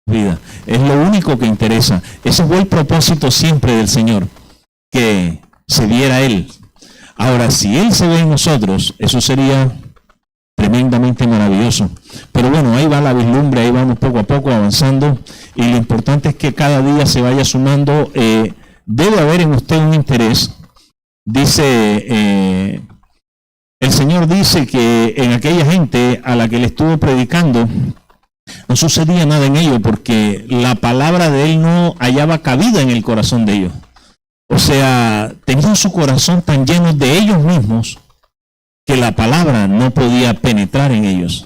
vida. Es lo único que interesa. Ese fue el propósito siempre del Señor, que se viera Él. Ahora, si Él se ve en nosotros, eso sería tremendamente maravilloso. Pero bueno, ahí va la vislumbre, ahí vamos poco a poco avanzando, y lo importante es que cada día se vaya sumando. Debe haber en usted un interés. Dice, el Señor dice que en aquella gente a la que le estuvo predicando, no sucedía nada en ellos porque la palabra de Él no hallaba cabida en el corazón de ellos. O sea, tenían su corazón tan lleno de ellos mismos que la palabra no podía penetrar en ellos.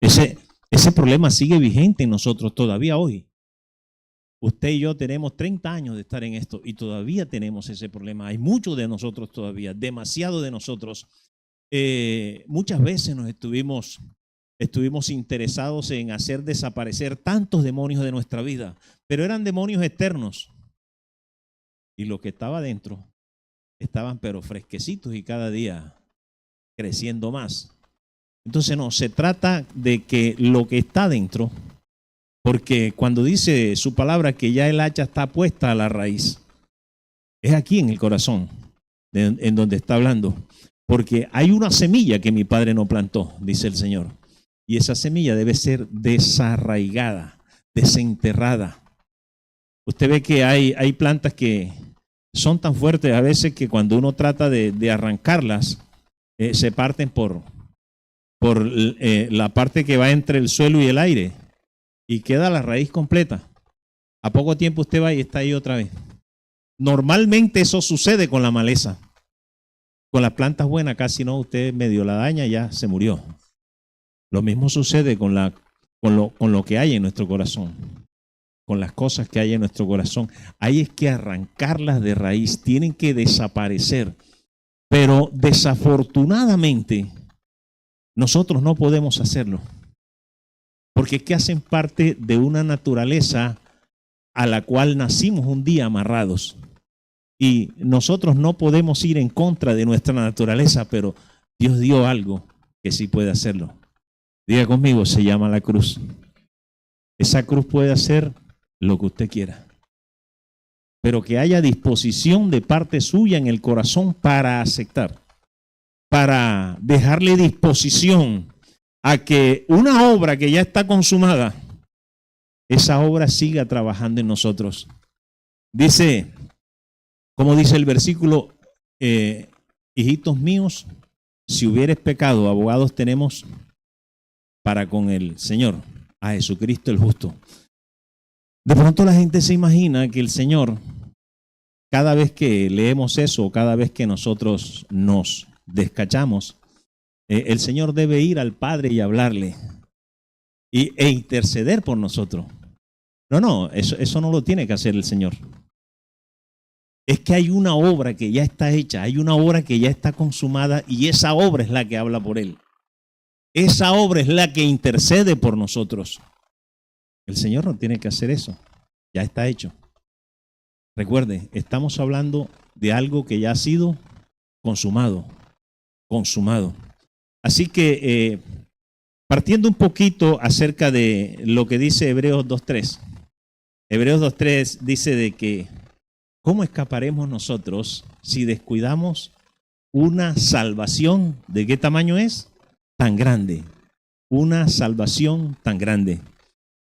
Ese problema sigue vigente en nosotros todavía hoy. Usted y yo tenemos 30 años de estar en esto y todavía tenemos ese problema. Hay muchos de nosotros todavía, demasiado de nosotros. Muchas veces nos estuvimos interesados en hacer desaparecer tantos demonios de nuestra vida, pero eran demonios externos. Y lo que estaba dentro estaban pero fresquecitos y cada día creciendo más. Entonces no, se trata de que lo que está dentro, porque cuando dice su palabra que ya el hacha está puesta a la raíz, es aquí en el corazón, en donde está hablando. Porque hay una semilla que mi padre no plantó, dice el Señor. Y esa semilla debe ser desarraigada, desenterrada. Usted ve que hay plantas que son tan fuertes a veces que cuando uno trata de arrancarlas, se parten por la parte que va entre el suelo y el aire y queda la raíz completa. A poco tiempo usted va y está ahí otra vez. Normalmente eso sucede con la maleza. Con las plantas buenas casi no, usted medio la daña y ya se murió. Lo mismo sucede con lo que hay en nuestro corazón, con las cosas que hay en nuestro corazón. Hay es que arrancarlas de raíz, tienen que desaparecer. Pero desafortunadamente nosotros no podemos hacerlo, porque es que hacen parte de una naturaleza a la cual nacimos un día amarrados. Y nosotros no podemos ir en contra de nuestra naturaleza, pero Dios dio algo que sí puede hacerlo. Diga conmigo, se llama la cruz. Esa cruz puede hacer lo que usted quiera, pero que haya disposición de parte suya en el corazón para aceptar, para dejarle disposición a que una obra que ya está consumada, esa obra siga trabajando en nosotros. Dice, como dice el versículo, hijitos míos, si hubieres pecado, abogados tenemos para con el Señor, a Jesucristo el justo. De pronto la gente se imagina que el Señor, cada vez que leemos eso, cada vez que nosotros nos descachamos, el Señor debe ir al Padre y hablarle e interceder por nosotros. No, eso no lo tiene que hacer el Señor. Es que hay una obra que ya está hecha, hay una obra que ya está consumada y esa obra es la que habla por Él. Esa obra es la que intercede por nosotros. El Señor no tiene que hacer eso, ya está hecho. Recuerde, estamos hablando de algo que ya ha sido consumado. Así que, partiendo un poquito acerca de lo que dice Hebreos 2.3. Hebreos 2.3 dice de que ¿cómo escaparemos nosotros si descuidamos una salvación? ¿De qué tamaño es? Tan grande. Una salvación tan grande.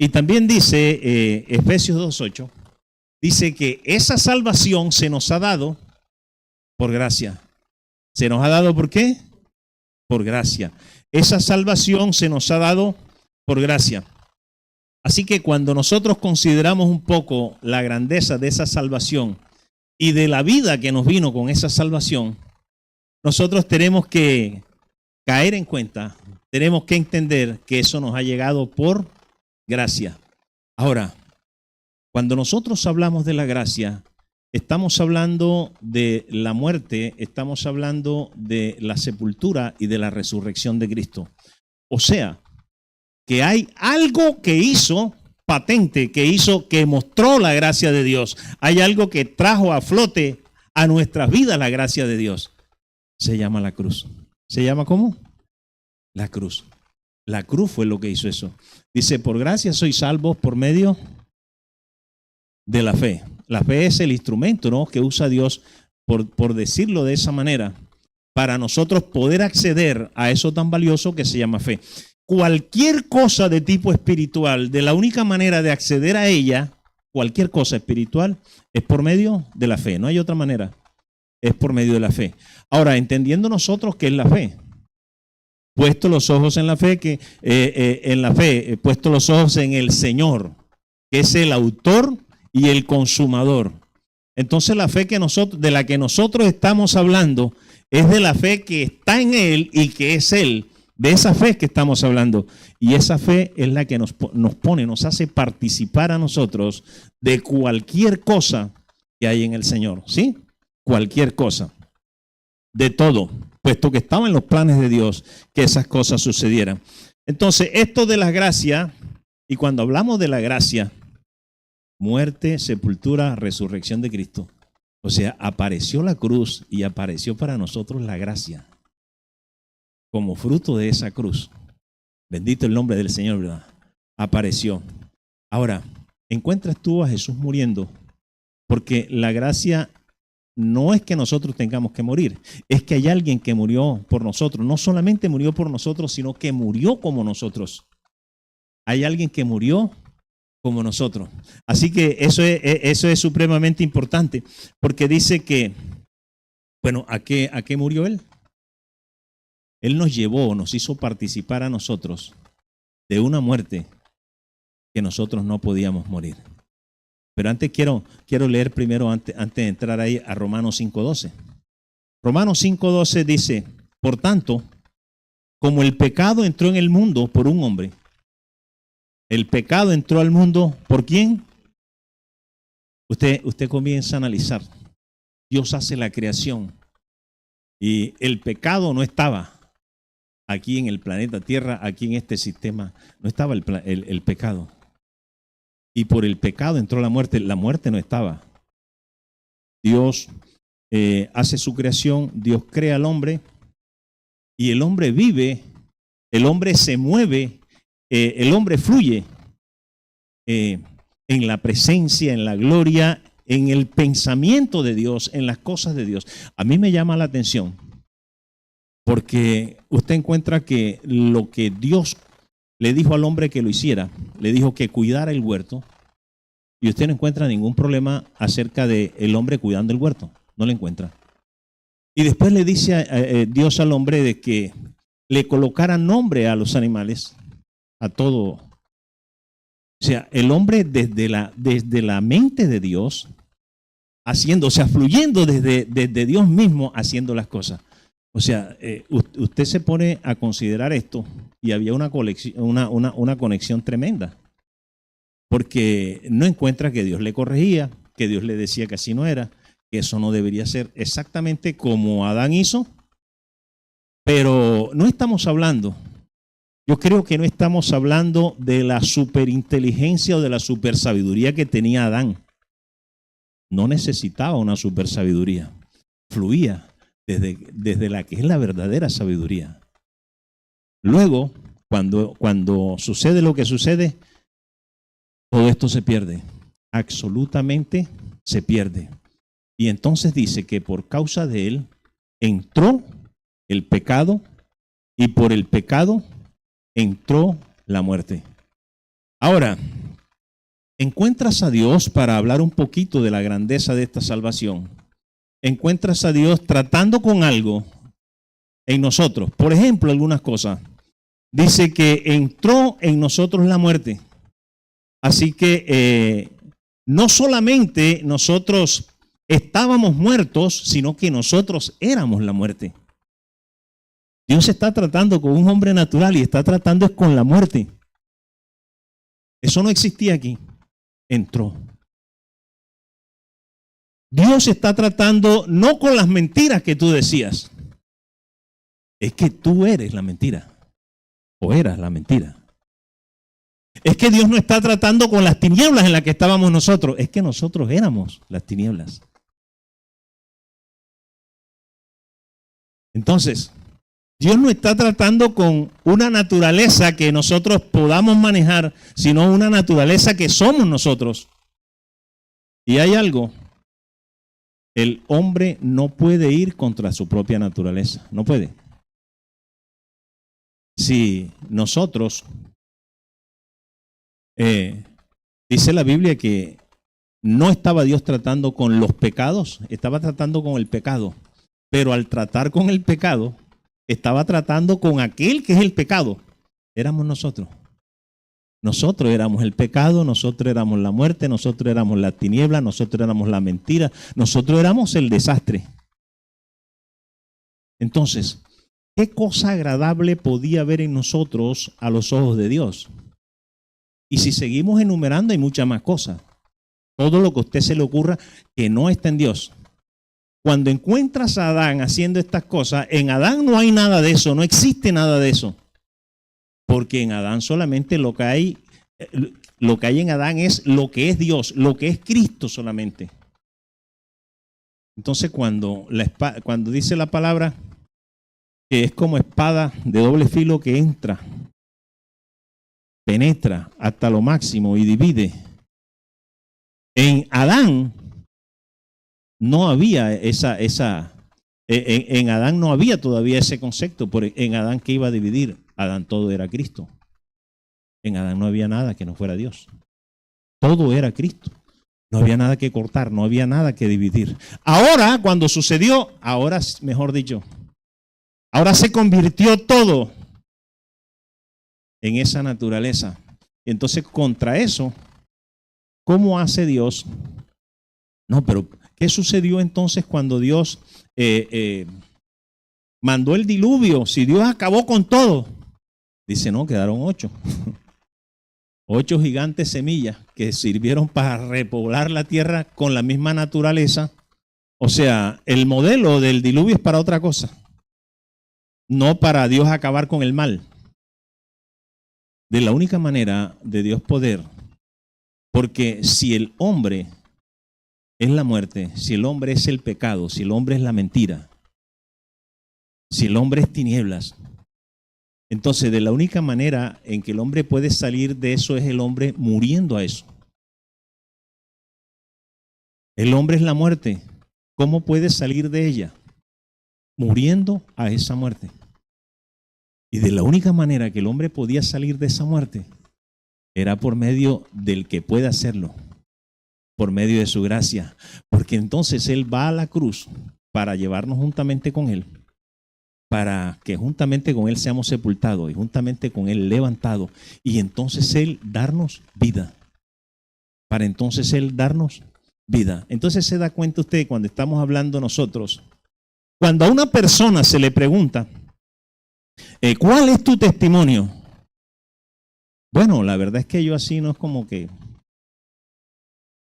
Y también dice Efesios 2.8, dice que esa salvación se nos ha dado por gracia. ¿Se nos ha dado por qué? Por gracia. Esa salvación se nos ha dado por gracia. Así que cuando nosotros consideramos un poco la grandeza de esa salvación y de la vida que nos vino con esa salvación, nosotros tenemos que caer en cuenta, tenemos que entender que eso nos ha llegado por gracia. Ahora, cuando nosotros hablamos de la gracia, estamos hablando de la muerte, estamos hablando de la sepultura y de la resurrección de Cristo. O sea, que hay algo que hizo patente, que mostró la gracia de Dios. Hay algo que trajo a flote a nuestras vidas la gracia de Dios. Se llama la cruz. ¿Se llama cómo? La cruz. La cruz fue lo que hizo eso. Dice, por gracia sois salvos por medio de la fe. La fe es el instrumento, ¿no?, que usa Dios, por decirlo de esa manera, para nosotros poder acceder a eso tan valioso que se llama fe. Cualquier cosa de tipo espiritual, de la única manera de acceder a ella, cualquier cosa espiritual, es por medio de la fe. No hay otra manera. Es por medio de la fe. Ahora, entendiendo nosotros qué es la fe. Puesto los ojos en la fe, puesto los ojos en el Señor, que es el autor y el consumador. Entonces la fe de la que nosotros estamos hablando es de la fe que está en Él y que es Él. De esa fe que estamos hablando. Y esa fe es la que nos hace participar a nosotros de cualquier cosa que hay en el Señor. ¿Sí? Cualquier cosa. De todo. Puesto que estaba en los planes de Dios que esas cosas sucedieran. Entonces, esto de la gracia, y cuando hablamos de la gracia, muerte, sepultura, resurrección de Cristo. O sea, apareció la cruz y apareció para nosotros la gracia. Como fruto de esa cruz. Bendito el nombre del Señor, ¿verdad? Apareció. Ahora, encuentras tú a Jesús muriendo, porque la gracia no es que nosotros tengamos que morir, es que hay alguien que murió por nosotros. No solamente murió por nosotros, sino que murió como nosotros. Hay alguien que murió como nosotros. Así que eso es supremamente importante, porque dice que, bueno, ¿a qué murió Él? Él nos llevó, nos hizo participar a nosotros de una muerte que nosotros no podíamos morir. Pero antes quiero leer primero, antes de entrar ahí, a Romanos 5:12. Romanos 5:12 dice, por tanto, como el pecado entró en el mundo por un hombre, el pecado entró al mundo, ¿por quién? Usted comienza a analizar. Dios hace la creación y el pecado no estaba aquí en el planeta Tierra, aquí en este sistema, no estaba el pecado. Y por el pecado entró la muerte no estaba. Dios hace su creación, Dios crea al hombre y el hombre vive, el hombre se mueve, el hombre fluye en la presencia, en la gloria, en el pensamiento de Dios, en las cosas de Dios. A mí me llama la atención porque usted encuentra que lo que Dios le dijo al hombre que lo hiciera, le dijo que cuidara el huerto, y usted no encuentra ningún problema acerca de el hombre cuidando el huerto, no lo encuentra. Y después le dice Dios al hombre de que le colocara nombre a los animales, a todo. O sea, el hombre desde la mente de Dios, haciendo, o sea, fluyendo desde Dios mismo, haciendo las cosas. O sea, usted se pone a considerar esto y había una conexión tremenda. Porque no encuentra que Dios le corregía, que Dios le decía que así no era, que eso no debería ser exactamente como Adán hizo. Pero no estamos hablando, yo creo que no estamos hablando de la superinteligencia o de la supersabiduría que tenía Adán. No necesitaba una supersabiduría, fluía desde la que es la verdadera sabiduría. Luego, cuando sucede lo que sucede, todo esto se pierde, absolutamente se pierde. Y entonces dice que por causa de él entró el pecado y por el pecado entró la muerte. Ahora, encuentras a Dios, para hablar un poquito de la grandeza de esta salvación, encuentras a Dios tratando con algo en nosotros. Por ejemplo, algunas cosas. Dice que entró en nosotros la muerte. Así que no solamente nosotros estábamos muertos, sino que nosotros éramos la muerte. Dios está tratando con un hombre natural y está tratando con la muerte. Eso no existía aquí. Entró. Dios está tratando no con las mentiras que tú decías. Es que tú eres la mentira. O eras la mentira. Es que Dios no está tratando con las tinieblas en las que estábamos nosotros. Es que nosotros éramos las tinieblas. Entonces, Dios no está tratando con una naturaleza que nosotros podamos manejar, sino una naturaleza que somos nosotros. Y hay algo, el hombre no puede ir contra su propia naturaleza, no puede. Si nosotros, dice la Biblia que no estaba Dios tratando con los pecados, estaba tratando con el pecado. Pero al tratar con el pecado, estaba tratando con aquel que es el pecado. Éramos nosotros. Nosotros éramos el pecado, nosotros éramos la muerte, nosotros éramos la tiniebla, nosotros éramos la mentira, nosotros éramos el desastre. Entonces, ¿qué cosa agradable podía haber en nosotros a los ojos de Dios? Y si seguimos enumerando, hay muchas más cosas. Todo lo que a usted se le ocurra que no está en Dios. Cuando encuentras a Adán haciendo estas cosas, en Adán no hay nada de eso, no existe nada de eso. Porque en Adán solamente lo que hay en Adán es lo que es Dios, lo que es Cristo solamente. Entonces cuando dice la palabra que es como espada de doble filo que entra, penetra hasta lo máximo y divide. En Adán no había en Adán no había todavía ese concepto, porque en Adán que iba a dividir, Adán todo era Cristo. En Adán no había nada que no fuera Dios. Todo era Cristo. No había nada que cortar, no había nada que dividir. Ahora, cuando sucedió, ahora, mejor dicho, ahora se convirtió todo en esa naturaleza. Y entonces, contra eso, ¿cómo hace Dios? No, pero ¿qué sucedió entonces cuando Dios mandó el diluvio? Si Dios acabó con todo. Dice, no, quedaron 8. 8 gigantes semillas que sirvieron para repoblar la tierra con la misma naturaleza. O sea, el modelo del diluvio es para otra cosa. No para Dios acabar con el mal. De la única manera de Dios poder. Porque si el hombre es la muerte, si el hombre es el pecado, si el hombre es la mentira, si el hombre es tinieblas, entonces de la única manera en que el hombre puede salir de eso es el hombre muriendo a eso. El hombre es la muerte. ¿Cómo puede salir de ella? Muriendo a esa muerte. Y de la única manera que el hombre podía salir de esa muerte era por medio del que puede hacerlo, por medio de su gracia, porque entonces Él va a la cruz para llevarnos juntamente con Él, para que juntamente con Él seamos sepultados y juntamente con Él levantados, y entonces Él darnos vida, para entonces Él darnos vida. Entonces se da cuenta usted cuando estamos hablando nosotros, cuando a una persona se le pregunta, ¿cuál es tu testimonio? Bueno, la verdad es que yo así no es como que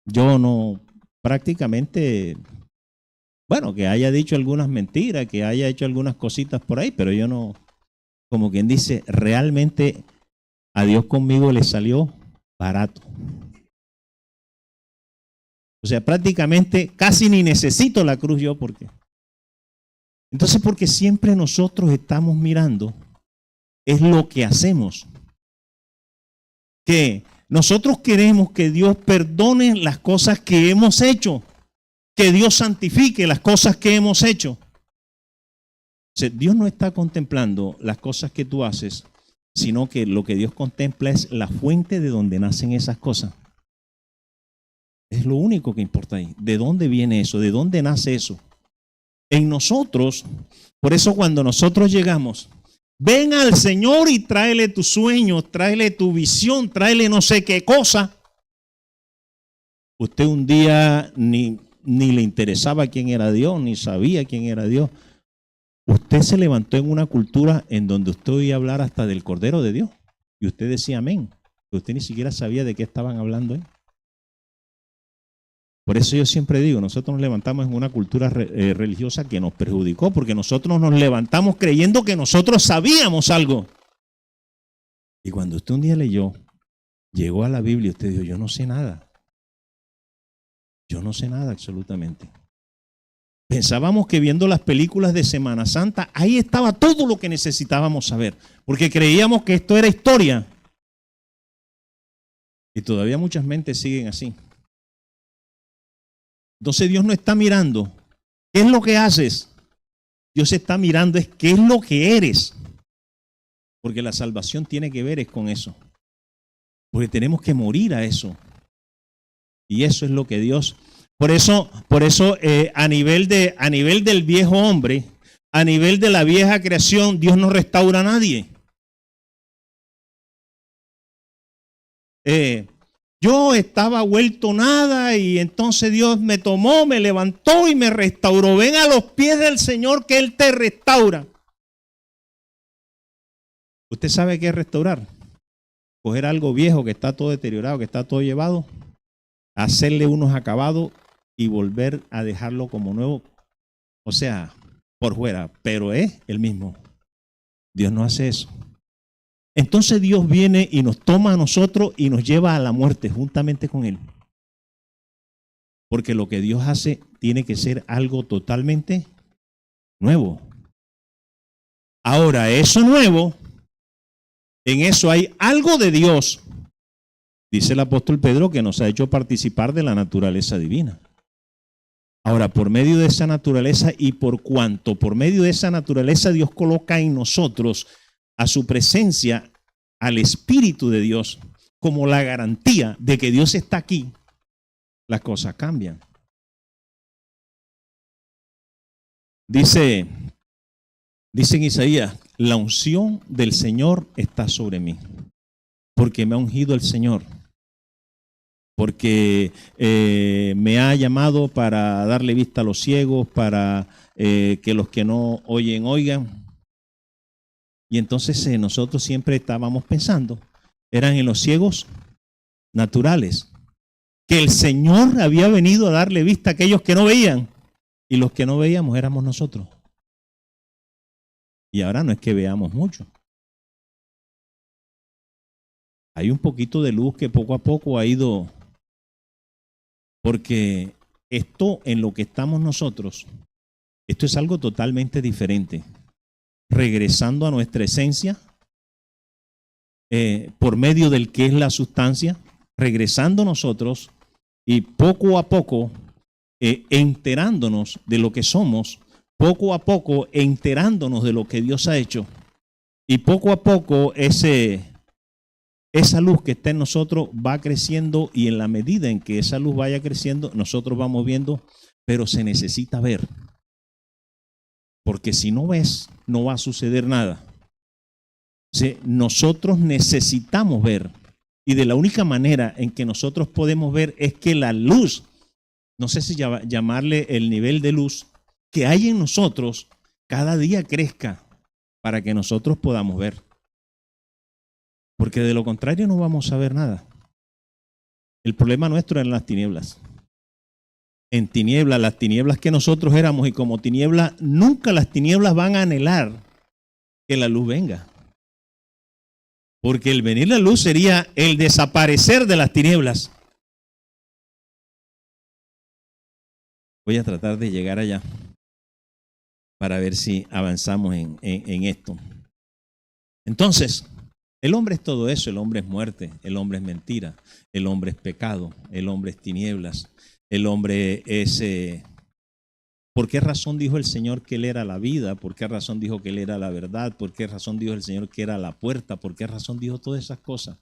yo no prácticamente, bueno, que haya dicho algunas mentiras, que haya hecho algunas cositas por ahí, pero yo no, como quien dice, realmente a Dios conmigo le salió barato. O sea, prácticamente casi ni necesito la cruz yo, porque. Entonces, porque siempre nosotros estamos mirando, es lo que hacemos. Que nosotros queremos que Dios perdone las cosas que hemos hecho, que Dios santifique las cosas que hemos hecho. O sea, Dios no está contemplando las cosas que tú haces, sino que lo que Dios contempla es la fuente de donde nacen esas cosas. Es lo único que importa ahí. ¿De dónde viene eso? ¿De dónde nace eso? En nosotros, por eso cuando nosotros llegamos, ven al Señor y tráele tus sueños, tráele tu visión, tráele no sé qué cosa. Usted un día ni le interesaba quién era Dios, ni sabía quién era Dios. Usted se levantó en una cultura en donde usted oía hablar hasta del Cordero de Dios. Y usted decía amén. Usted ni siquiera sabía de qué estaban hablando ahí. Por eso yo siempre digo, nosotros nos levantamos en una cultura religiosa que nos perjudicó, porque nosotros nos levantamos creyendo que nosotros sabíamos algo. Y cuando usted un día leyó, llegó a la Biblia, usted dijo, yo no sé nada. Yo no sé nada absolutamente. Pensábamos que viendo las películas de Semana Santa, ahí estaba todo lo que necesitábamos saber, porque creíamos que esto era historia. Y todavía muchas mentes siguen así. Entonces Dios no está mirando qué es lo que haces. Dios está mirando es qué es lo que eres. Porque la salvación tiene que ver es con eso. Porque tenemos que morir a eso. Y eso es lo que Dios... Por eso a nivel del viejo hombre, a nivel de la vieja creación, Dios no restaura a nadie. Yo estaba vuelto nada y entonces Dios me tomó, me levantó y me restauró. Ven a los pies del Señor que Él te restaura. ¿Usted sabe qué es restaurar? Coger algo viejo que está todo deteriorado, que está todo llevado, hacerle unos acabados y volver a dejarlo como nuevo. O sea, por fuera, pero es el mismo. Dios no hace eso. Entonces Dios viene y nos toma a nosotros y nos lleva a la muerte juntamente con Él. Porque lo que Dios hace tiene que ser algo totalmente nuevo. Ahora, eso nuevo, en eso hay algo de Dios. Dice el apóstol Pedro que nos ha hecho participar de la naturaleza divina. Ahora, por medio de esa naturaleza y por cuanto por medio de esa naturaleza Dios coloca en nosotros a su presencia, al Espíritu de Dios, como la garantía de que Dios está aquí, las cosas cambian. Dice en Isaías, la unción del Señor está sobre mí, porque me ha ungido el Señor. Porque me ha llamado para darle vista a los ciegos, para que los que no oyen, oigan. Y entonces nosotros siempre estábamos pensando, eran en los ciegos naturales, que el Señor había venido a darle vista a aquellos que no veían, y los que no veíamos éramos nosotros. Y ahora no es que veamos mucho. Hay un poquito de luz que poco a poco ha ido... Porque esto en lo que estamos nosotros, esto es algo totalmente diferente. Regresando a nuestra esencia, por medio del que es la sustancia, regresando nosotros y poco a poco enterándonos de lo que somos, poco a poco enterándonos de lo que Dios ha hecho y poco a poco esa luz que está en nosotros va creciendo y en la medida en que esa luz vaya creciendo, nosotros vamos viendo, pero se necesita ver. Porque si no ves, no va a suceder nada. Nosotros necesitamos ver. Y de la única manera en que nosotros podemos ver es que la luz, no sé si llamarle el nivel de luz que hay en nosotros, cada día crezca para que nosotros podamos ver. Porque de lo contrario no vamos a ver nada. El problema nuestro eran las tinieblas. En tinieblas, las tinieblas que nosotros éramos, y como tinieblas, nunca las tinieblas van a anhelar que la luz venga. Porque el venir la luz sería el desaparecer de las tinieblas. Voy a tratar de llegar allá para ver si avanzamos en esto. Entonces, el hombre es todo eso, el hombre es muerte, el hombre es mentira, el hombre es pecado, el hombre es tinieblas, el hombre es... ¿Por qué razón dijo el Señor que Él era la vida? ¿Por qué razón dijo que Él era la verdad? ¿Por qué razón dijo el Señor que era la puerta? ¿Por qué razón dijo todas esas cosas?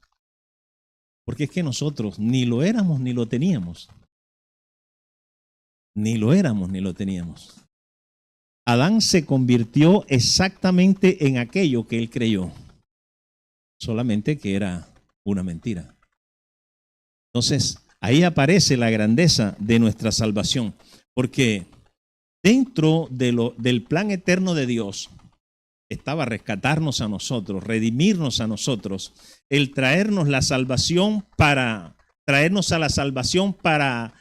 Porque es que nosotros ni lo éramos ni lo teníamos. Ni lo éramos ni lo teníamos. Adán se convirtió exactamente en aquello que él creyó. Solamente que era una mentira. Entonces, ahí aparece la grandeza de nuestra salvación. Porque dentro del plan eterno de Dios estaba rescatarnos a nosotros, redimirnos a nosotros, el traernos la salvación para, traernos a la salvación para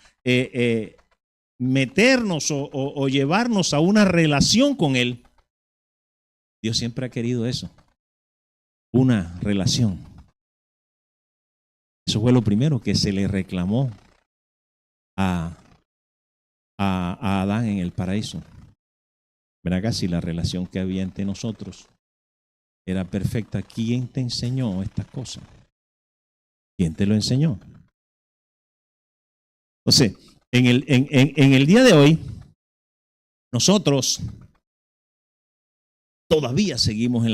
meternos o llevarnos a una relación con Él. Dios siempre ha querido eso, una relación. Eso fue lo primero que se le reclamó a a Adán en el paraíso. Ven acá, si la relación que había entre nosotros era perfecta, ¿quién te enseñó estas cosas? ¿Quién te lo enseñó? Entonces, en el día de hoy, nosotros todavía seguimos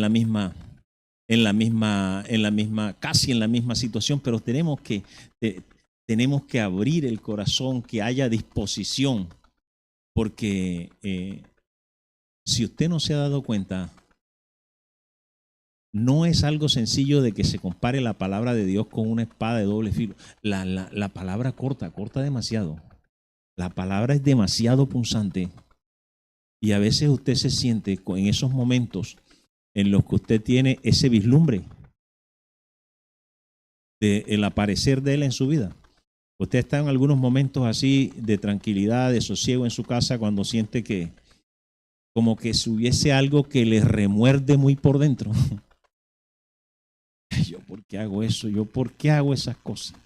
casi en la misma situación, pero tenemos que abrir el corazón, que haya disposición, porque si usted no se ha dado cuenta, no es algo sencillo de que se compare la palabra de Dios con una espada de doble filo. La palabra corta demasiado. La palabra es demasiado punzante. Y a veces usted se siente en esos momentos en los que usted tiene ese vislumbre del aparecer de Él en su vida. Usted está en algunos momentos así de tranquilidad, de sosiego en su casa, cuando siente que como que si hubiese algo que le remuerde muy por dentro. ¿Yo por qué hago eso? ¿Yo por qué hago esas cosas?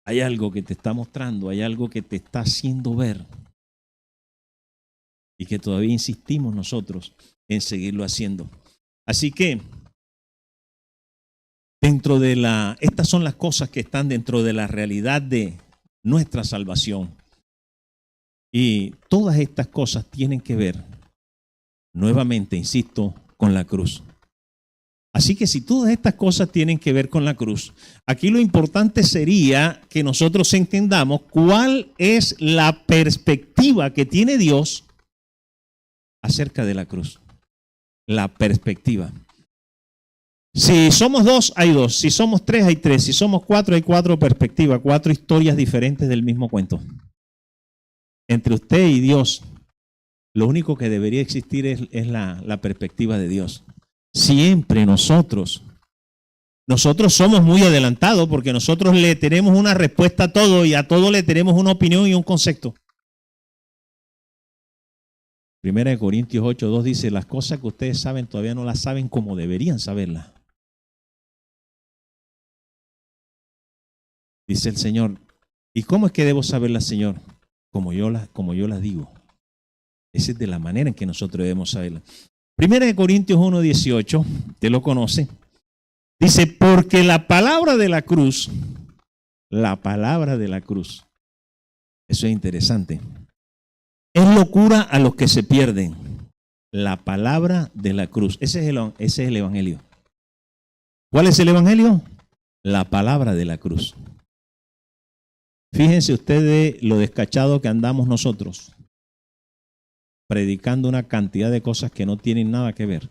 Hay algo que te está mostrando, hay algo que te está haciendo ver y que todavía insistimos nosotros en seguirlo haciendo. Así que estas son las cosas que están dentro de la realidad de nuestra salvación. Y todas estas cosas tienen que ver, nuevamente, insisto, con la cruz. Así que si todas estas cosas tienen que ver con la cruz, aquí lo importante sería que nosotros entendamos cuál es la perspectiva que tiene Dios acerca de la cruz. La perspectiva. Si somos dos, hay dos. Si somos tres, hay tres. Si somos cuatro, hay cuatro perspectivas, cuatro historias diferentes del mismo cuento. Entre usted y Dios, lo único que debería existir es la perspectiva de Dios. Siempre nosotros somos muy adelantados porque nosotros le tenemos una respuesta a todo y a todo le tenemos una opinión y un concepto. 1 Corintios 8:2 dice, las cosas que ustedes saben todavía no las saben como deberían saberlas. Dice el Señor, ¿y cómo es que debo saberlas, Señor? Como yo las digo. Esa es de la manera en que nosotros debemos saberlas. 1 Corintios 1:18, usted lo conoce, dice, porque la palabra de la cruz, eso es interesante, es locura a los que se pierden. La palabra de la cruz, ese es el evangelio. ¿Cuál es el evangelio? La palabra de la cruz. Fíjense ustedes lo descachado que andamos nosotros, predicando una cantidad de cosas que no tienen nada que ver.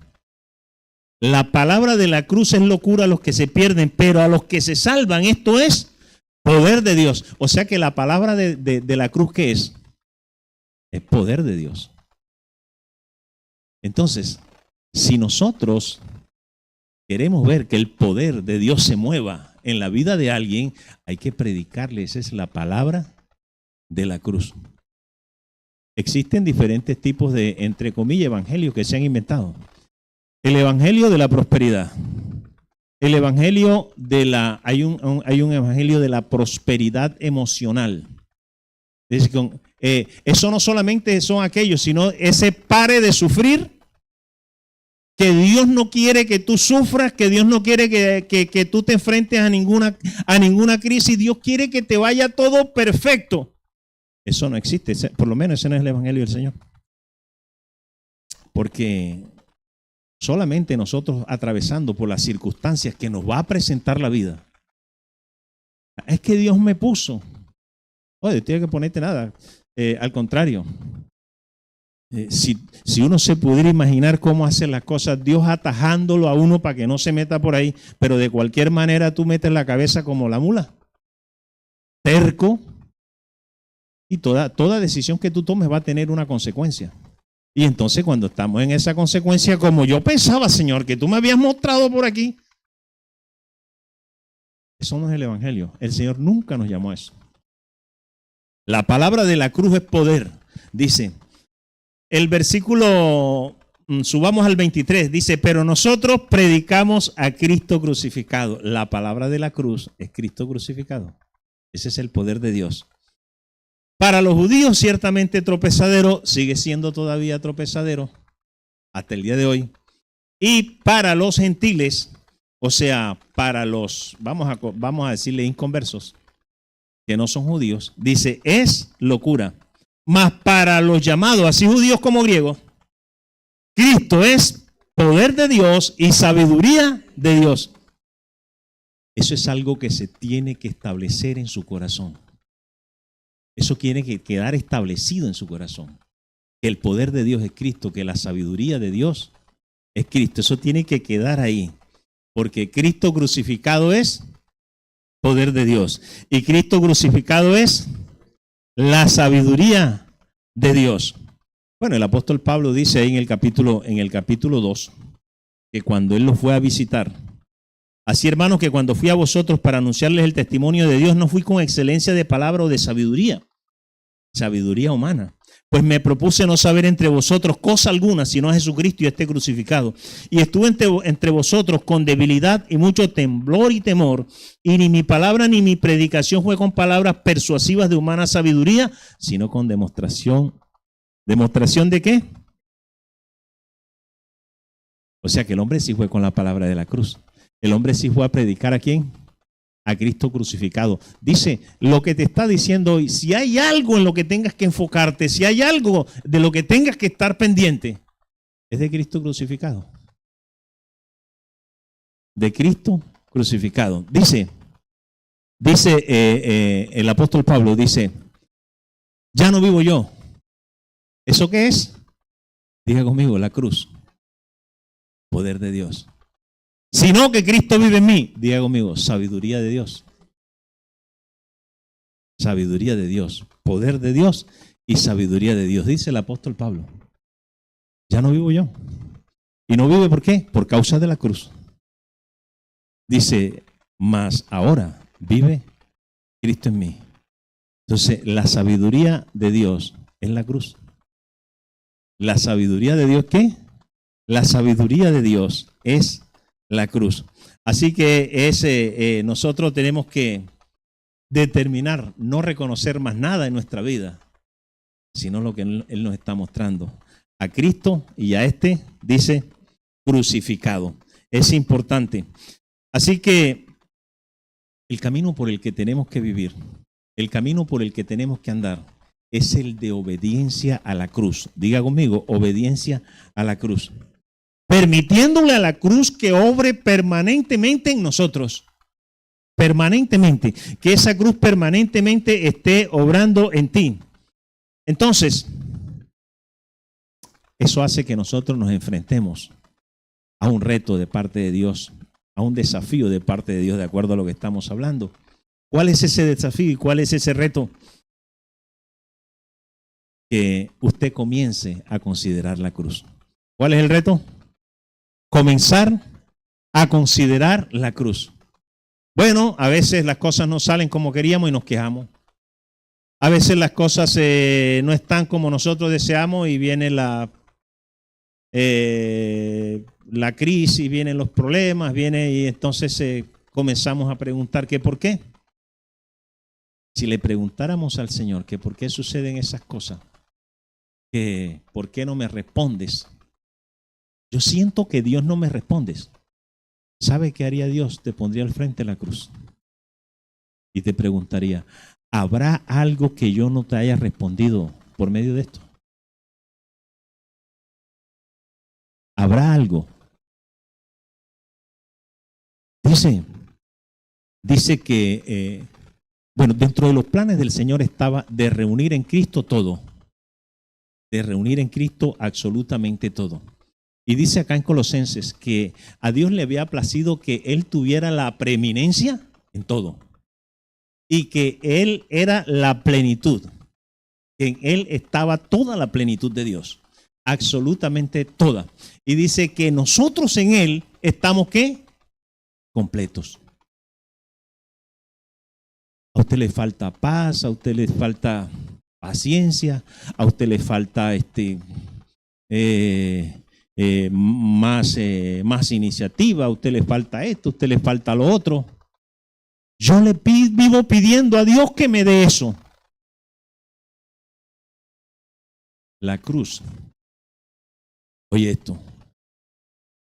La palabra de la cruz es locura a los que se pierden, pero a los que se salvan, esto es poder de Dios. O sea que la palabra de la cruz, ¿qué es? Es poder de Dios. Entonces, si nosotros queremos ver que el poder de Dios se mueva en la vida de alguien, hay que predicarle. Esa es la palabra de la cruz. Existen diferentes tipos de, entre comillas, evangelios que se han inventado. El evangelio de la prosperidad. El evangelio hay un evangelio de la prosperidad emocional. Es decir, eso no solamente son aquellos, sino ese pare de sufrir, que Dios no quiere que tú sufras, que Dios no quiere que tú te enfrentes a ninguna crisis. Dios quiere que te vaya todo perfecto. Eso no existe, por lo menos ese no es el evangelio del Señor. Porque solamente nosotros atravesando por las circunstancias que nos va a presentar la vida. Es que Dios me puso. Oye, tienes que ponerte nada. Al contrario. Si uno se pudiera imaginar cómo hace las cosas, Dios atajándolo a uno para que no se meta por ahí, pero de cualquier manera tú metes la cabeza como la mula. Terco. Y toda decisión que tú tomes va a tener una consecuencia. Y entonces cuando estamos en esa consecuencia, como yo pensaba, Señor, que tú me habías mostrado por aquí. Eso no es el evangelio. El Señor nunca nos llamó a eso. La palabra de la cruz es poder. Dice, el versículo, subamos al 23, dice, pero nosotros predicamos a Cristo crucificado. La palabra de la cruz es Cristo crucificado. Ese es el poder de Dios. Para los judíos ciertamente tropezadero, sigue siendo todavía tropezadero hasta el día de hoy. Y para los gentiles, o sea, para los, vamos a decirle inconversos, que no son judíos, dice, es locura. Mas para los llamados, así judíos como griegos, Cristo es poder de Dios y sabiduría de Dios. Eso es algo que se tiene que establecer en su corazón. Eso tiene que quedar establecido en su corazón. Que el poder de Dios es Cristo, que la sabiduría de Dios es Cristo. Eso tiene que quedar ahí. Porque Cristo crucificado es poder de Dios. Y Cristo crucificado es la sabiduría de Dios. Bueno, el apóstol Pablo dice ahí en el capítulo 2, que cuando él los fue a visitar, así, hermanos, que cuando fui a vosotros para anunciarles el testimonio de Dios, no fui con excelencia de palabra o de sabiduría humana. Pues me propuse no saber entre vosotros cosa alguna, sino a Jesucristo y a este crucificado. Y estuve entre vosotros con debilidad y mucho temblor y temor, y ni mi palabra ni mi predicación fue con palabras persuasivas de humana sabiduría, sino con demostración. ¿Demostración de qué? O sea que el hombre sí fue con la palabra de la cruz. El hombre sí fue a predicar ¿a quién? A Cristo crucificado. Dice, lo que te está diciendo hoy, si hay algo en lo que tengas que enfocarte, si hay algo de lo que tengas que estar pendiente, es de Cristo crucificado. De Cristo crucificado. Dice el apóstol Pablo, dice, ya no vivo yo. ¿Eso qué es? Diga conmigo, la cruz. Poder de Dios. Sino que Cristo vive en mí. Diga conmigo, sabiduría de Dios. Sabiduría de Dios. Poder de Dios y sabiduría de Dios. Dice el apóstol Pablo. Ya no vivo yo. ¿Y no vive por qué? Por causa de la cruz. Dice, mas ahora vive Cristo en mí. Entonces, la sabiduría de Dios es la cruz. ¿La sabiduría de Dios qué? La sabiduría de Dios es la cruz. Así que nosotros tenemos que determinar, no reconocer más nada en nuestra vida, sino lo que Él nos está mostrando. A Cristo y a este, dice, crucificado. Es importante. Así que el camino por el que tenemos que vivir, el camino por el que tenemos que andar, es el de obediencia a la cruz. Diga conmigo, obediencia a la cruz. Permitiéndole a la cruz que obre permanentemente en nosotros. Permanentemente. Que esa cruz permanentemente esté obrando en ti. Entonces, eso hace que nosotros nos enfrentemos a un reto de parte de Dios, a un desafío de parte de Dios, de acuerdo a lo que estamos hablando. ¿Cuál es ese desafío y cuál es ese reto? Que usted comience a considerar la cruz. ¿Cuál es el reto? Comenzar a considerar la cruz. Bueno, a veces las cosas no salen como queríamos y nos quejamos. A veces las cosas no están como nosotros deseamos y viene la crisis, vienen los problemas, y entonces comenzamos a preguntar que por qué. Si le preguntáramos al Señor que por qué suceden esas cosas, que por qué no me respondes, yo siento que Dios no me responde. ¿Sabe qué haría Dios? Te pondría al frente de la cruz y te preguntaría, ¿habrá algo que yo no te haya respondido por medio de esto? ¿Habrá algo? Dice que, bueno, dentro de los planes del Señor estaba de reunir en Cristo todo. De reunir en Cristo absolutamente todo. Y dice acá en Colosenses que a Dios le había placido que Él tuviera la preeminencia en todo. Y que Él era la plenitud. Que en Él estaba toda la plenitud de Dios. Absolutamente toda. Y dice que nosotros en Él estamos ¿qué? Completos. A usted le falta paz, a usted le falta paciencia, a usted le falta más iniciativa, a usted le falta esto, a usted le falta lo otro. Yo le vivo pidiendo a Dios que me dé eso. La cruz. Oye esto.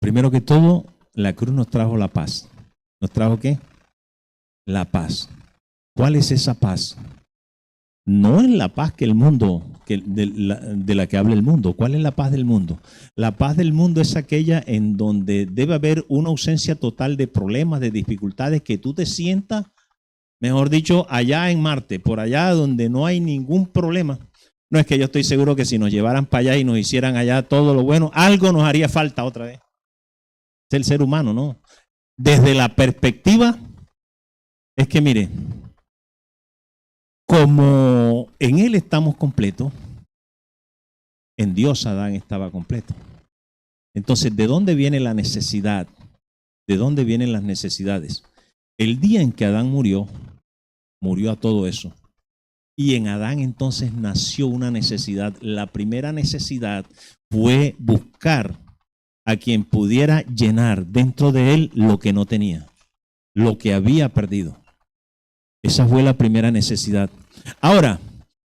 Primero que todo, la cruz nos trajo la paz. ¿Nos trajo qué? La paz. ¿Cuál es esa paz? No es la paz que el mundo, de la que habla el mundo. ¿Cuál es la paz del mundo? La paz del mundo es aquella en donde debe haber una ausencia total de problemas, de dificultades, que tú te sientas, mejor dicho, allá en Marte, por allá donde no hay ningún problema. No es que yo estoy seguro que si nos llevaran para allá y nos hicieran allá todo lo bueno, algo nos haría falta otra vez. Es el ser humano, ¿no? Desde la perspectiva, es que mire, como en Él estamos completos, en Dios Adán estaba completo. Entonces, ¿de dónde viene la necesidad? ¿De dónde vienen las necesidades? El día en que Adán murió, murió a todo eso. Y en Adán entonces nació una necesidad. La primera necesidad fue buscar a quien pudiera llenar dentro de él lo que no tenía, lo que había perdido. Esa fue la primera necesidad. Ahora,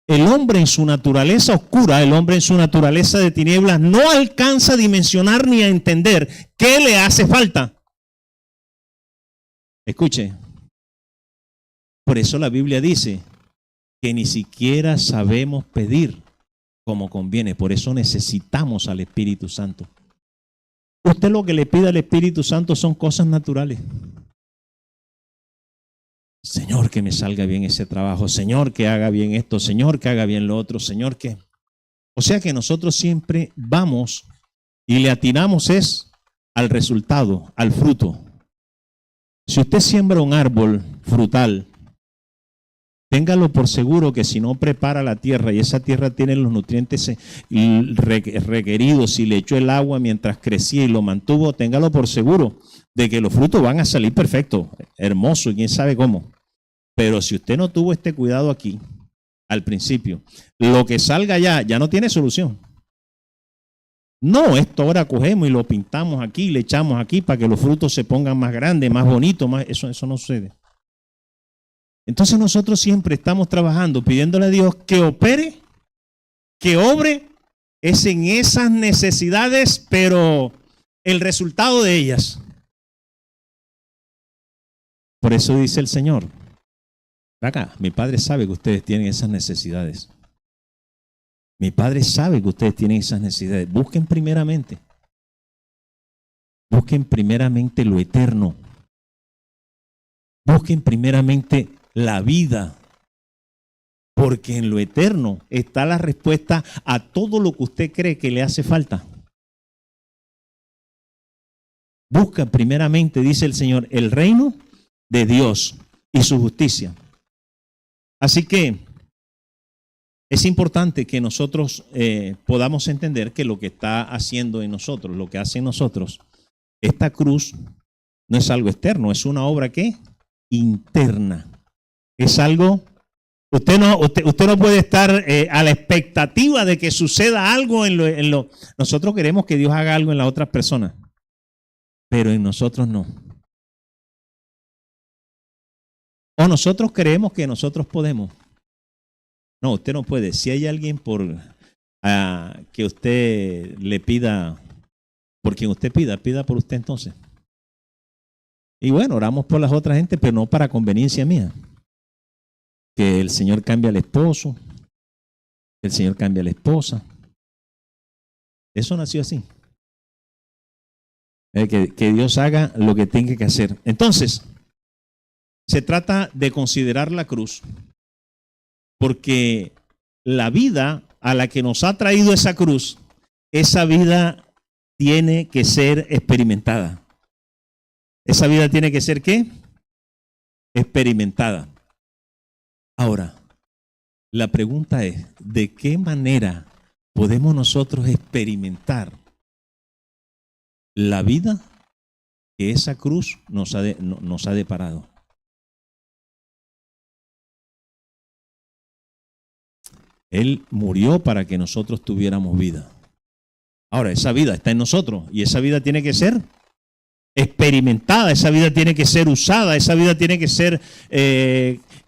el hombre en su naturaleza oscura, el hombre en su naturaleza de tinieblas, no alcanza a dimensionar ni a entender qué le hace falta. Escuche, por eso la Biblia dice que ni siquiera sabemos pedir como conviene. Por eso necesitamos al Espíritu Santo. Usted lo que le pide al Espíritu Santo son cosas naturales. Señor, que me salga bien ese trabajo. Señor, que haga bien esto. Señor, que haga bien lo otro. Señor, que... O sea que nosotros siempre vamos y le atinamos es al resultado, al fruto. Si usted siembra un árbol frutal, téngalo por seguro que si no prepara la tierra y esa tierra tiene los nutrientes requeridos y le echó el agua mientras crecía y lo mantuvo, téngalo por seguro de que los frutos van a salir perfectos, hermosos y quién sabe cómo. Pero si usted no tuvo este cuidado aquí, al principio, lo que salga ya no tiene solución. No, esto ahora cogemos y lo pintamos aquí, le echamos aquí para que los frutos se pongan más grandes, más bonitos, eso no sucede. Entonces nosotros siempre estamos trabajando, pidiéndole a Dios que opere, que obre, es en esas necesidades, pero el resultado de ellas. Por eso dice el Señor, acá, mi Padre sabe que ustedes tienen esas necesidades. Mi Padre sabe que ustedes tienen esas necesidades. Busquen primeramente lo eterno. Busquen primeramente la vida, porque en lo eterno está la respuesta a todo lo que usted cree que le hace falta. Busca primeramente, dice el Señor, el reino de Dios y su justicia. Así que es importante que nosotros podamos entender que lo que está haciendo en nosotros, lo que hace en nosotros, esta cruz no es algo externo, es una obra ¿qué? Interna. Es algo, usted no puede estar a la expectativa de que suceda algo en lo. Nosotros queremos que Dios haga algo en las otras personas, pero en nosotros no. O nosotros creemos que nosotros podemos. No, usted no puede. Si hay alguien que usted le pida, por quien usted pida por usted entonces. Y bueno, oramos por las otras gente, pero no para conveniencia mía. Que el Señor cambie al esposo, que el Señor cambie a la esposa. Eso nació así. Que Dios haga lo que tenga que hacer. Entonces, se trata de considerar la cruz, porque la vida a la que nos ha traído esa cruz, esa vida tiene que ser experimentada. Esa vida tiene que ser ¿qué? Experimentada. Ahora, la pregunta es, ¿de qué manera podemos nosotros experimentar la vida que esa cruz nos ha deparado? Él murió para que nosotros tuviéramos vida. Ahora, esa vida está en nosotros y esa vida tiene que ser experimentada, esa vida tiene que ser usada, esa vida tiene que ser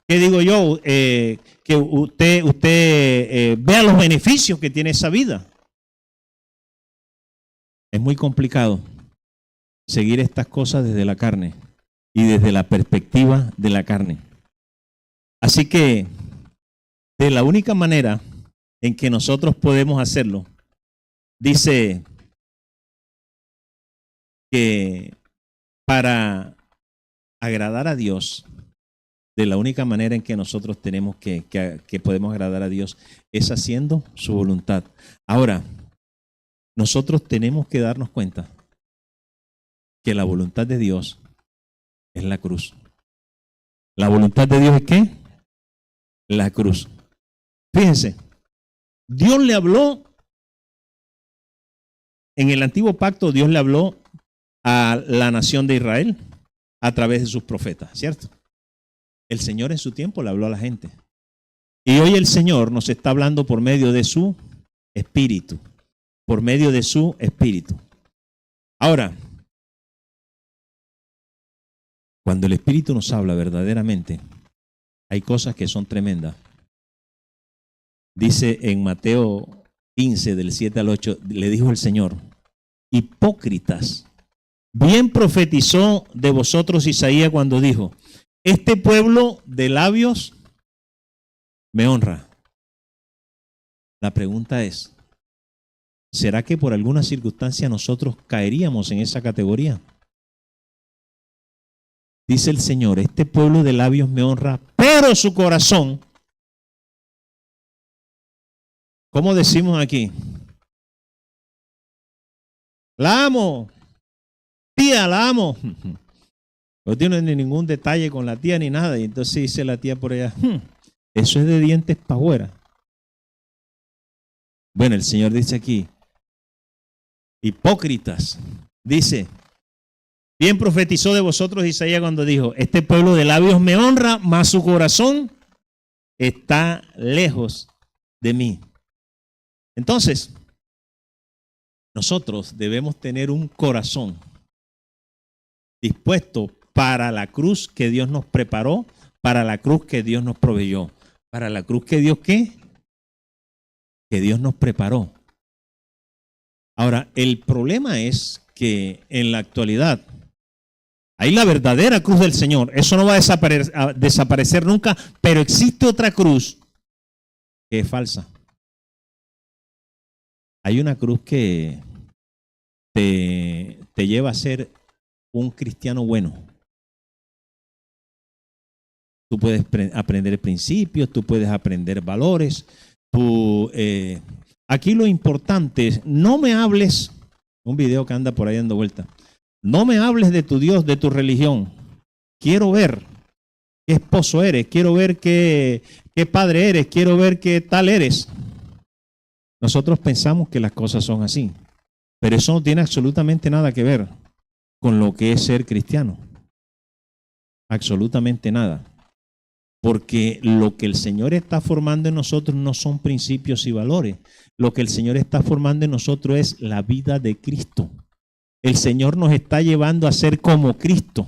¿Qué digo yo? Que usted vea los beneficios que tiene esa vida. Es muy complicado seguir estas cosas desde la carne y desde la perspectiva de la carne. Así que de la única manera en que nosotros podemos hacerlo, dice que para agradar a Dios, de la única manera en que nosotros tenemos que podemos agradar a Dios es haciendo su voluntad. Ahora, nosotros tenemos que darnos cuenta que la voluntad de Dios es la cruz. ¿La voluntad de Dios es qué? La cruz. Fíjense, Dios le habló, en el antiguo pacto Dios le habló a la nación de Israel a través de sus profetas, ¿cierto? El Señor en su tiempo le habló a la gente. Y hoy el Señor nos está hablando por medio de su Espíritu. Por medio de su Espíritu. Ahora, cuando el Espíritu nos habla verdaderamente, hay cosas que son tremendas. Dice en Mateo 15, del 7 al 8, le dijo el Señor: hipócritas, bien profetizó de vosotros Isaías cuando dijo: este pueblo de labios me honra. La pregunta es, ¿será que por alguna circunstancia nosotros caeríamos en esa categoría? Dice el Señor: este pueblo de labios me honra, pero su corazón, ¿cómo decimos aquí? La amo, tía, la amo. No tiene ni ningún detalle con la tía ni nada. Y entonces dice la tía por allá: eso es de dientes para afuera. Bueno, el Señor dice aquí: hipócritas. Dice: bien profetizó de vosotros Isaías cuando dijo: este pueblo de labios me honra, mas su corazón está lejos de mí. Entonces, nosotros debemos tener un corazón dispuesto para la cruz que Dios nos preparó, para la cruz que Dios nos proveyó, para la cruz que Dios ¿qué? Que Dios nos preparó. Ahora, el problema es que en la actualidad hay la verdadera cruz del Señor. Eso no va a desaparecer nunca, pero existe otra cruz que es falsa. Hay una cruz que te lleva a ser un cristiano bueno. Tú puedes aprender principios, tú puedes aprender valores. Aquí lo importante es, no me hables, un video que anda por ahí dando vuelta, no me hables de tu Dios, de tu religión. Quiero ver qué esposo eres, quiero ver qué padre eres, quiero ver qué tal eres. Nosotros pensamos que las cosas son así, pero eso no tiene absolutamente nada que ver con lo que es ser cristiano. Absolutamente nada. Porque lo que el Señor está formando en nosotros no son principios y valores. Lo que el Señor está formando en nosotros es la vida de Cristo. El Señor nos está llevando a ser como Cristo.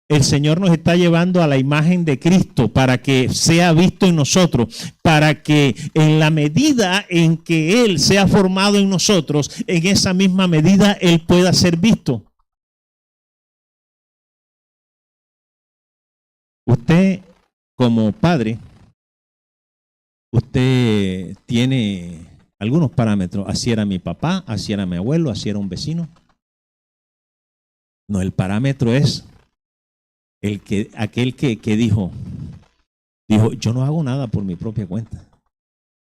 El Señor nos está llevando a la imagen de Cristo para que sea visto en nosotros, para que en la medida en que Él sea formado en nosotros, en esa misma medida Él pueda ser visto. Usted, como padre, usted tiene algunos parámetros. Así era mi papá, así era mi abuelo, así era un vecino. No, el parámetro es aquel que dijo, yo no hago nada por mi propia cuenta.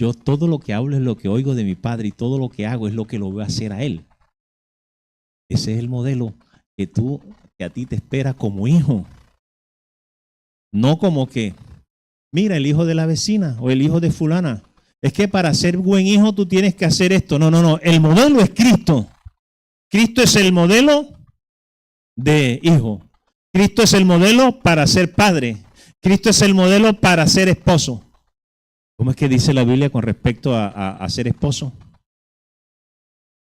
Yo todo lo que hablo es lo que oigo de mi padre y todo lo que hago es lo que lo voy a hacer a él. Ese es el modelo que a ti te espera como hijo. No como que, mira, el hijo de la vecina o el hijo de fulana. Es que para ser buen hijo tú tienes que hacer esto. No. El modelo es Cristo. Cristo es el modelo de hijo. Cristo es el modelo para ser padre. Cristo es el modelo para ser esposo. ¿Cómo es que dice la Biblia con respecto a ser esposo?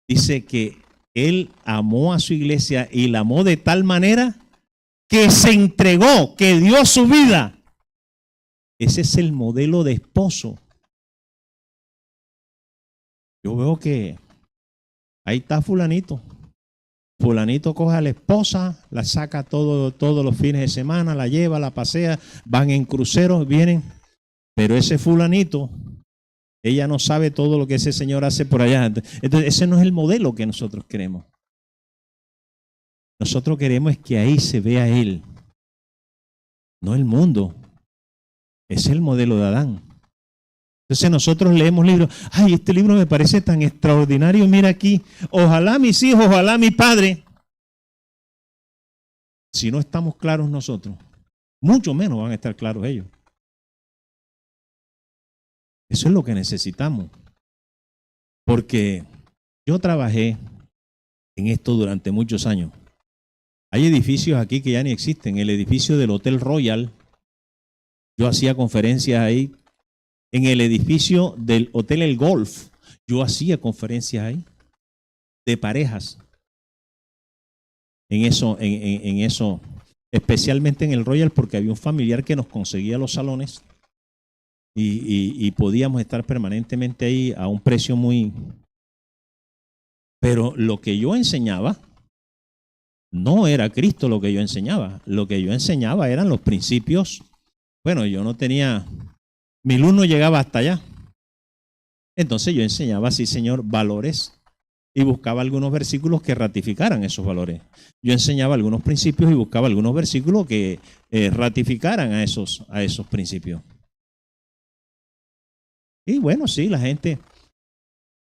Dice que Él amó a su iglesia y la amó de tal manera que se entregó, que dio su vida Ese es el modelo de esposo. Yo veo que ahí está fulanito. Fulanito coge a la esposa, la saca todos los fines de semana, la lleva, la pasea, van en cruceros, vienen. Pero ese fulanito, ella no sabe todo lo que ese señor hace por allá. Entonces, ese no es el modelo que nosotros queremos. Nosotros queremos que ahí se vea él, no el mundo. Es el modelo de Adán. Entonces nosotros leemos libros. Ay, este libro me parece tan extraordinario. Mira aquí. Ojalá mis hijos, ojalá mi padre. Si no estamos claros nosotros, mucho menos van a estar claros ellos. Eso es lo que necesitamos. Porque yo trabajé en esto durante muchos años. Hay edificios aquí que ya ni existen. El edificio del Hotel Royal. Yo hacía conferencias ahí. En el edificio del Hotel El Golf, yo hacía conferencias ahí de parejas. En eso, especialmente en el Royal, porque había un familiar que nos conseguía los salones y podíamos estar permanentemente ahí a un precio muy... Pero lo que yo enseñaba no era Cristo lo que yo enseñaba. Lo que yo enseñaba eran los principios. Bueno, yo no tenía... Mi luz no llegaba hasta allá. Entonces yo enseñaba, sí señor, valores y buscaba algunos versículos que ratificaran esos valores. Yo enseñaba algunos principios y buscaba algunos versículos que ratificaran a esos principios. Y bueno, sí, la gente,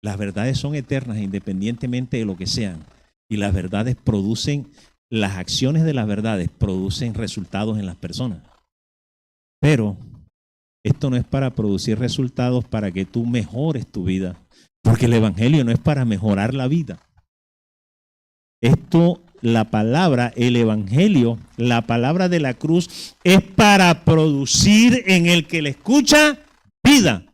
las verdades son eternas independientemente de lo que sean. Y las verdades producen, las acciones de las verdades producen resultados en las personas. Pero esto no es para producir resultados para que tú mejores tu vida, porque el evangelio no es para mejorar la vida. Esto, la palabra, el evangelio, la palabra de la cruz es para producir en el que le escucha vida.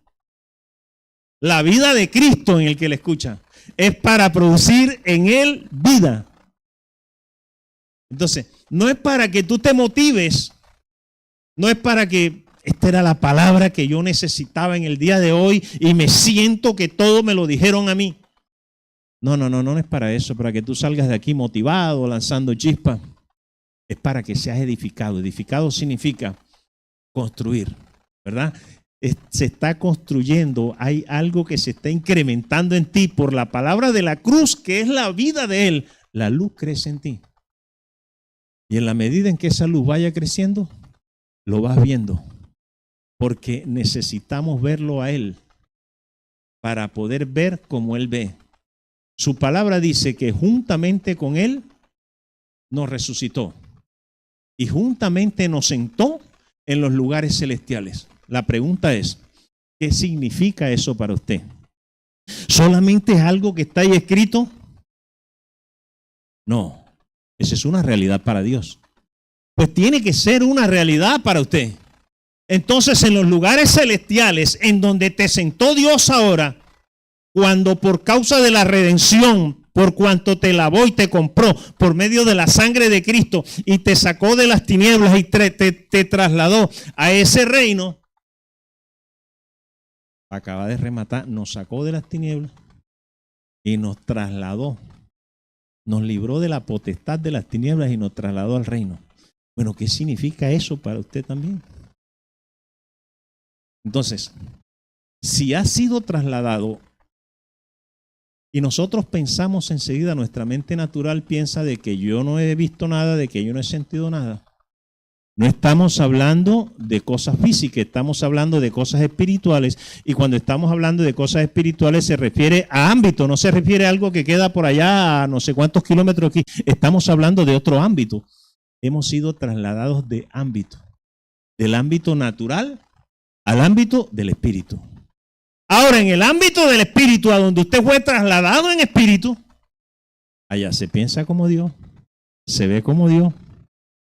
La vida de Cristo en el que le escucha es para producir en él vida. Entonces, no es para que tú te motives, no es para que esta era la palabra que yo necesitaba en el día de hoy y me siento que todo me lo dijeron a mí. No es para eso, para que tú salgas de aquí motivado, lanzando chispas. Es para que seas edificado. Edificado significa construir, ¿verdad? Se está construyendo, hay algo que se está incrementando en ti por la palabra de la cruz, que es la vida de él. La luz crece en ti. Y en la medida en que esa luz vaya creciendo, lo vas viendo. Porque necesitamos verlo a él para poder ver como él ve. Su palabra dice que juntamente con él nos resucitó y juntamente nos sentó en los lugares celestiales. La pregunta es, ¿qué significa eso para usted? ¿Solamente es algo que está ahí escrito? No, esa es una realidad para Dios. Pues tiene que ser una realidad para usted. Entonces, en los lugares celestiales, en donde te sentó Dios ahora, cuando por causa de la redención, por cuanto te lavó y te compró por medio de la sangre de Cristo y te sacó de las tinieblas y te trasladó a ese reino, acaba de rematar, nos sacó de las tinieblas y nos trasladó, nos libró de la potestad de las tinieblas y nos trasladó al reino. Bueno, ¿qué significa eso para usted también? Entonces, si ha sido trasladado y nosotros pensamos enseguida, nuestra mente natural piensa de que yo no he visto nada, de que yo no he sentido nada. No estamos hablando de cosas físicas, estamos hablando de cosas espirituales. Y cuando estamos hablando de cosas espirituales se refiere a ámbito, no se refiere a algo que queda por allá a no sé cuántos kilómetros aquí. Estamos hablando de otro ámbito. Hemos sido trasladados de ámbito, del ámbito natural al ámbito del espíritu. Ahora, en el ámbito del espíritu, a donde usted fue trasladado en espíritu, allá se piensa como Dios, se ve como Dios,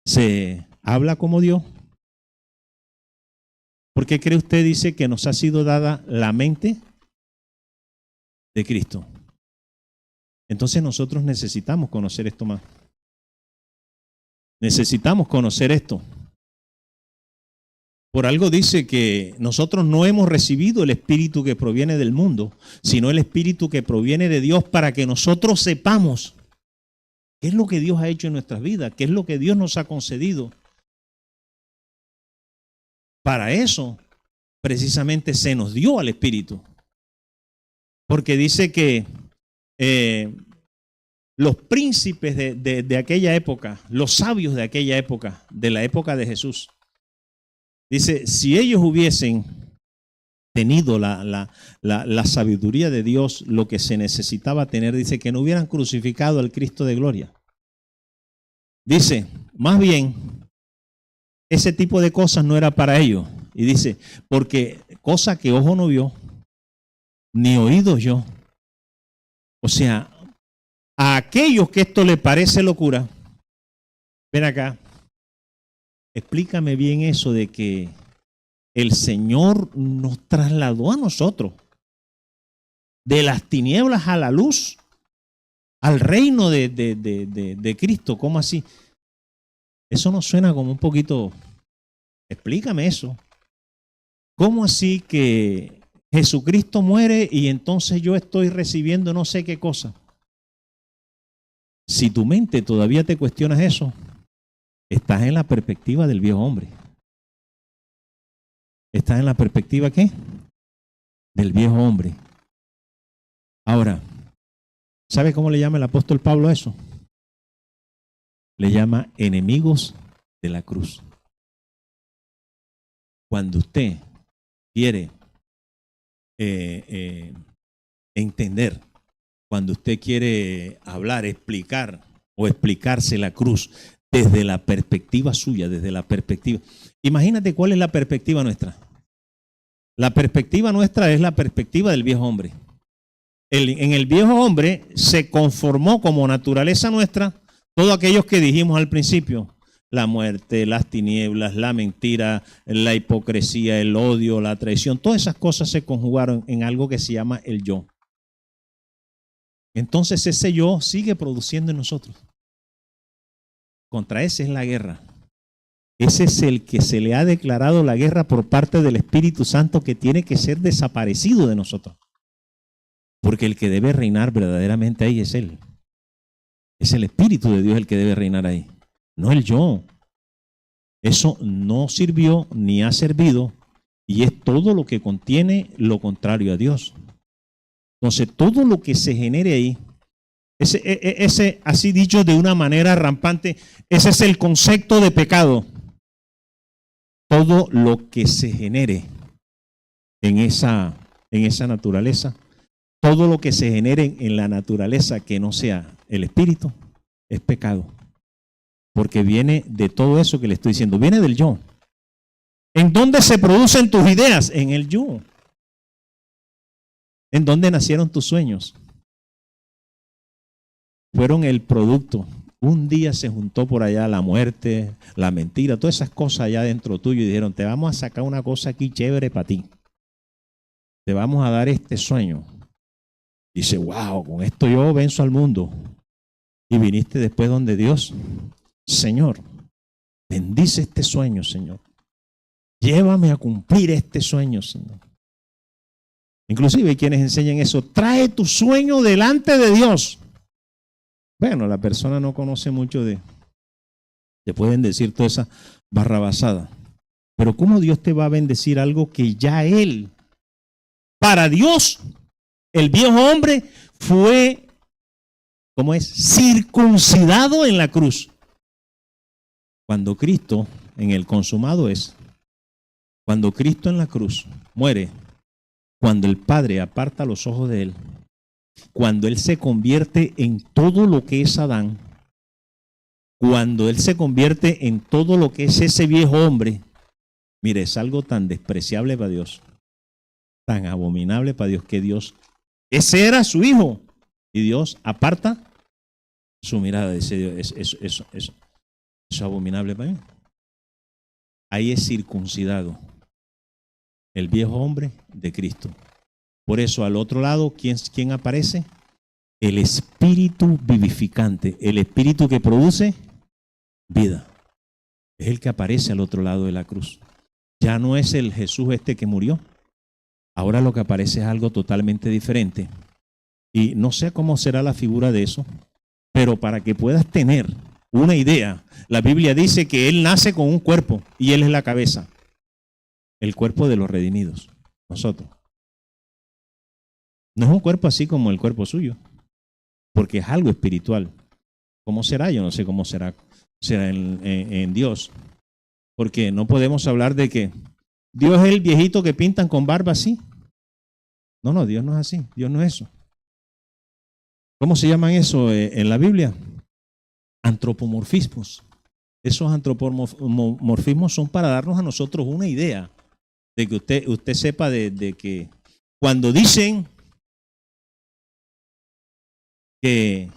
se habla como Dios. ¿Por qué cree usted, dice, que nos ha sido dada la mente de Cristo? Entonces nosotros necesitamos conocer esto más. Necesitamos conocer esto. Por algo dice que nosotros no hemos recibido el espíritu que proviene del mundo, sino el espíritu que proviene de Dios para que nosotros sepamos qué es lo que Dios ha hecho en nuestras vidas, qué es lo que Dios nos ha concedido. Para eso, precisamente, se nos dio al espíritu. Porque dice que los príncipes de aquella época, los sabios de aquella época, de la época de Jesús, dice, si ellos hubiesen tenido la sabiduría de Dios, lo que se necesitaba tener, dice que no hubieran crucificado al Cristo de gloria. Dice, más bien, ese tipo de cosas no era para ellos. Y dice, porque cosa que ojo no vio, ni oído yo. O sea, a aquellos que esto les parece locura, ven acá, explícame bien eso de que el Señor nos trasladó a nosotros de las tinieblas a la luz, al reino de Cristo. ¿Cómo así? Eso nos suena como un poquito, explícame eso. ¿Cómo así que Jesucristo muere y entonces yo estoy recibiendo no sé qué cosa? Si tu mente todavía te cuestionas eso, estás en la perspectiva del viejo hombre. ¿Estás en la perspectiva qué? Del viejo hombre. Ahora, ¿sabe cómo le llama el apóstol Pablo a eso? Le llama enemigos de la cruz. Cuando usted quiere entender, cuando usted quiere hablar, explicar o explicarse la cruz desde la perspectiva suya, desde la perspectiva. Imagínate cuál es la perspectiva nuestra. La perspectiva nuestra es la perspectiva del viejo hombre. En el viejo hombre se conformó como naturaleza nuestra todos aquellos que dijimos al principio. La muerte, las tinieblas, la mentira, la hipocresía, el odio, la traición. Todas esas cosas se conjugaron en algo que se llama el yo. Entonces ese yo sigue produciendo en nosotros. Contra ese es la guerra. Ese es el que se le ha declarado la guerra por parte del Espíritu Santo, que tiene que ser desaparecido de nosotros. Porque el que debe reinar verdaderamente ahí es Él. Es el Espíritu de Dios el que debe reinar ahí, no el yo. Eso no sirvió ni ha servido y es todo lo que contiene lo contrario a Dios. Entonces, todo lo que se genere ahí, ese así dicho de una manera rampante, ese es el concepto de pecado. Todo lo que se genere en esa naturaleza, todo lo que se genere en la naturaleza que no sea el espíritu, es pecado. Porque viene de todo eso que le estoy diciendo, viene del yo. ¿En dónde se producen tus ideas? En el yo. ¿En dónde nacieron tus sueños? Fueron el producto. Un día se juntó por allá la muerte, la mentira, todas esas cosas allá dentro tuyo y dijeron, te vamos a sacar una cosa aquí chévere para ti. Te vamos a dar este sueño. Dice, wow, con esto yo venzo al mundo. Y viniste después donde Dios, Señor, bendice este sueño, Señor. Llévame a cumplir este sueño, Señor. Inclusive hay quienes enseñan eso, trae tu sueño delante de Dios. Bueno, la persona no conoce mucho te pueden decir toda esa barrabasada. Pero ¿cómo Dios te va a bendecir algo que ya Él, para Dios, el viejo hombre fue, ¿cómo es? Circuncidado en la cruz. Cuando Cristo, en el consumado es, cuando Cristo en la cruz muere, cuando el Padre aparta los ojos de Él, cuando Él se convierte en todo lo que es Adán, cuando Él se convierte en todo lo que es ese viejo hombre, mire, es algo tan despreciable para Dios, tan abominable para Dios, que Dios, ese era su hijo, y Dios aparta su mirada, dice Dios, eso es abominable para mí. Ahí es circuncidado el viejo hombre de Cristo. Por eso al otro lado, ¿quién aparece? El espíritu vivificante, el espíritu que produce vida. Es el que aparece al otro lado de la cruz. Ya no es el Jesús que murió. Ahora lo que aparece es algo totalmente diferente. Y no sé cómo será la figura de eso, pero para que puedas tener una idea, la Biblia dice que Él nace con un cuerpo y Él es la cabeza. El cuerpo de los redimidos, nosotros. No es un cuerpo así como el cuerpo suyo, porque es algo espiritual. ¿Cómo será? Yo no sé cómo será en Dios. Porque no podemos hablar de que Dios es el viejito que pintan con barba así. No, Dios no es así. Dios no es eso. ¿Cómo se llaman eso en la Biblia? Antropomorfismos. Esos antropomorfismos son para darnos a nosotros una idea de que usted sepa de que cuando dicen que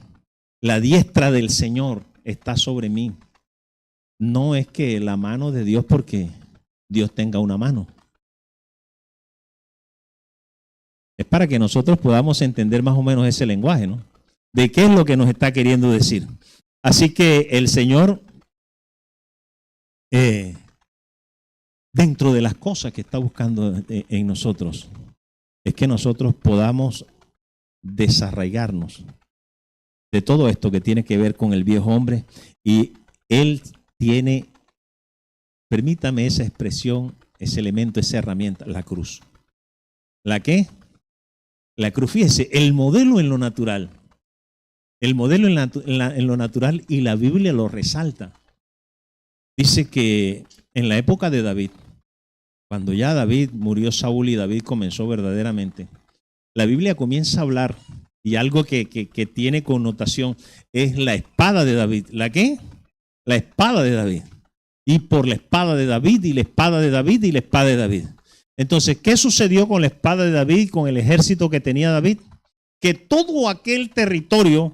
la diestra del Señor está sobre mí, no es que la mano de Dios porque Dios tenga una mano. Es para que nosotros podamos entender más o menos ese lenguaje, ¿no? De qué es lo que nos está queriendo decir. Así que el Señor, dentro de las cosas que está buscando en nosotros, es que nosotros podamos desarraigarnos de todo esto que tiene que ver con el viejo hombre. Y Él tiene, permítame esa expresión, ese elemento, esa herramienta, la cruz. ¿La qué? La cruz. Fíjese, el modelo en lo natural. El modelo en lo natural, y la Biblia lo resalta. Dice que en la época de David, cuando ya David murió Saúl y David comenzó verdaderamente, la Biblia comienza a hablar, y algo que tiene connotación es la espada de David. ¿La qué? La espada de David. Y por la espada de David, y la espada de David, y la espada de David. Entonces, ¿qué sucedió con la espada de David, con el ejército que tenía David? Que todo aquel territorio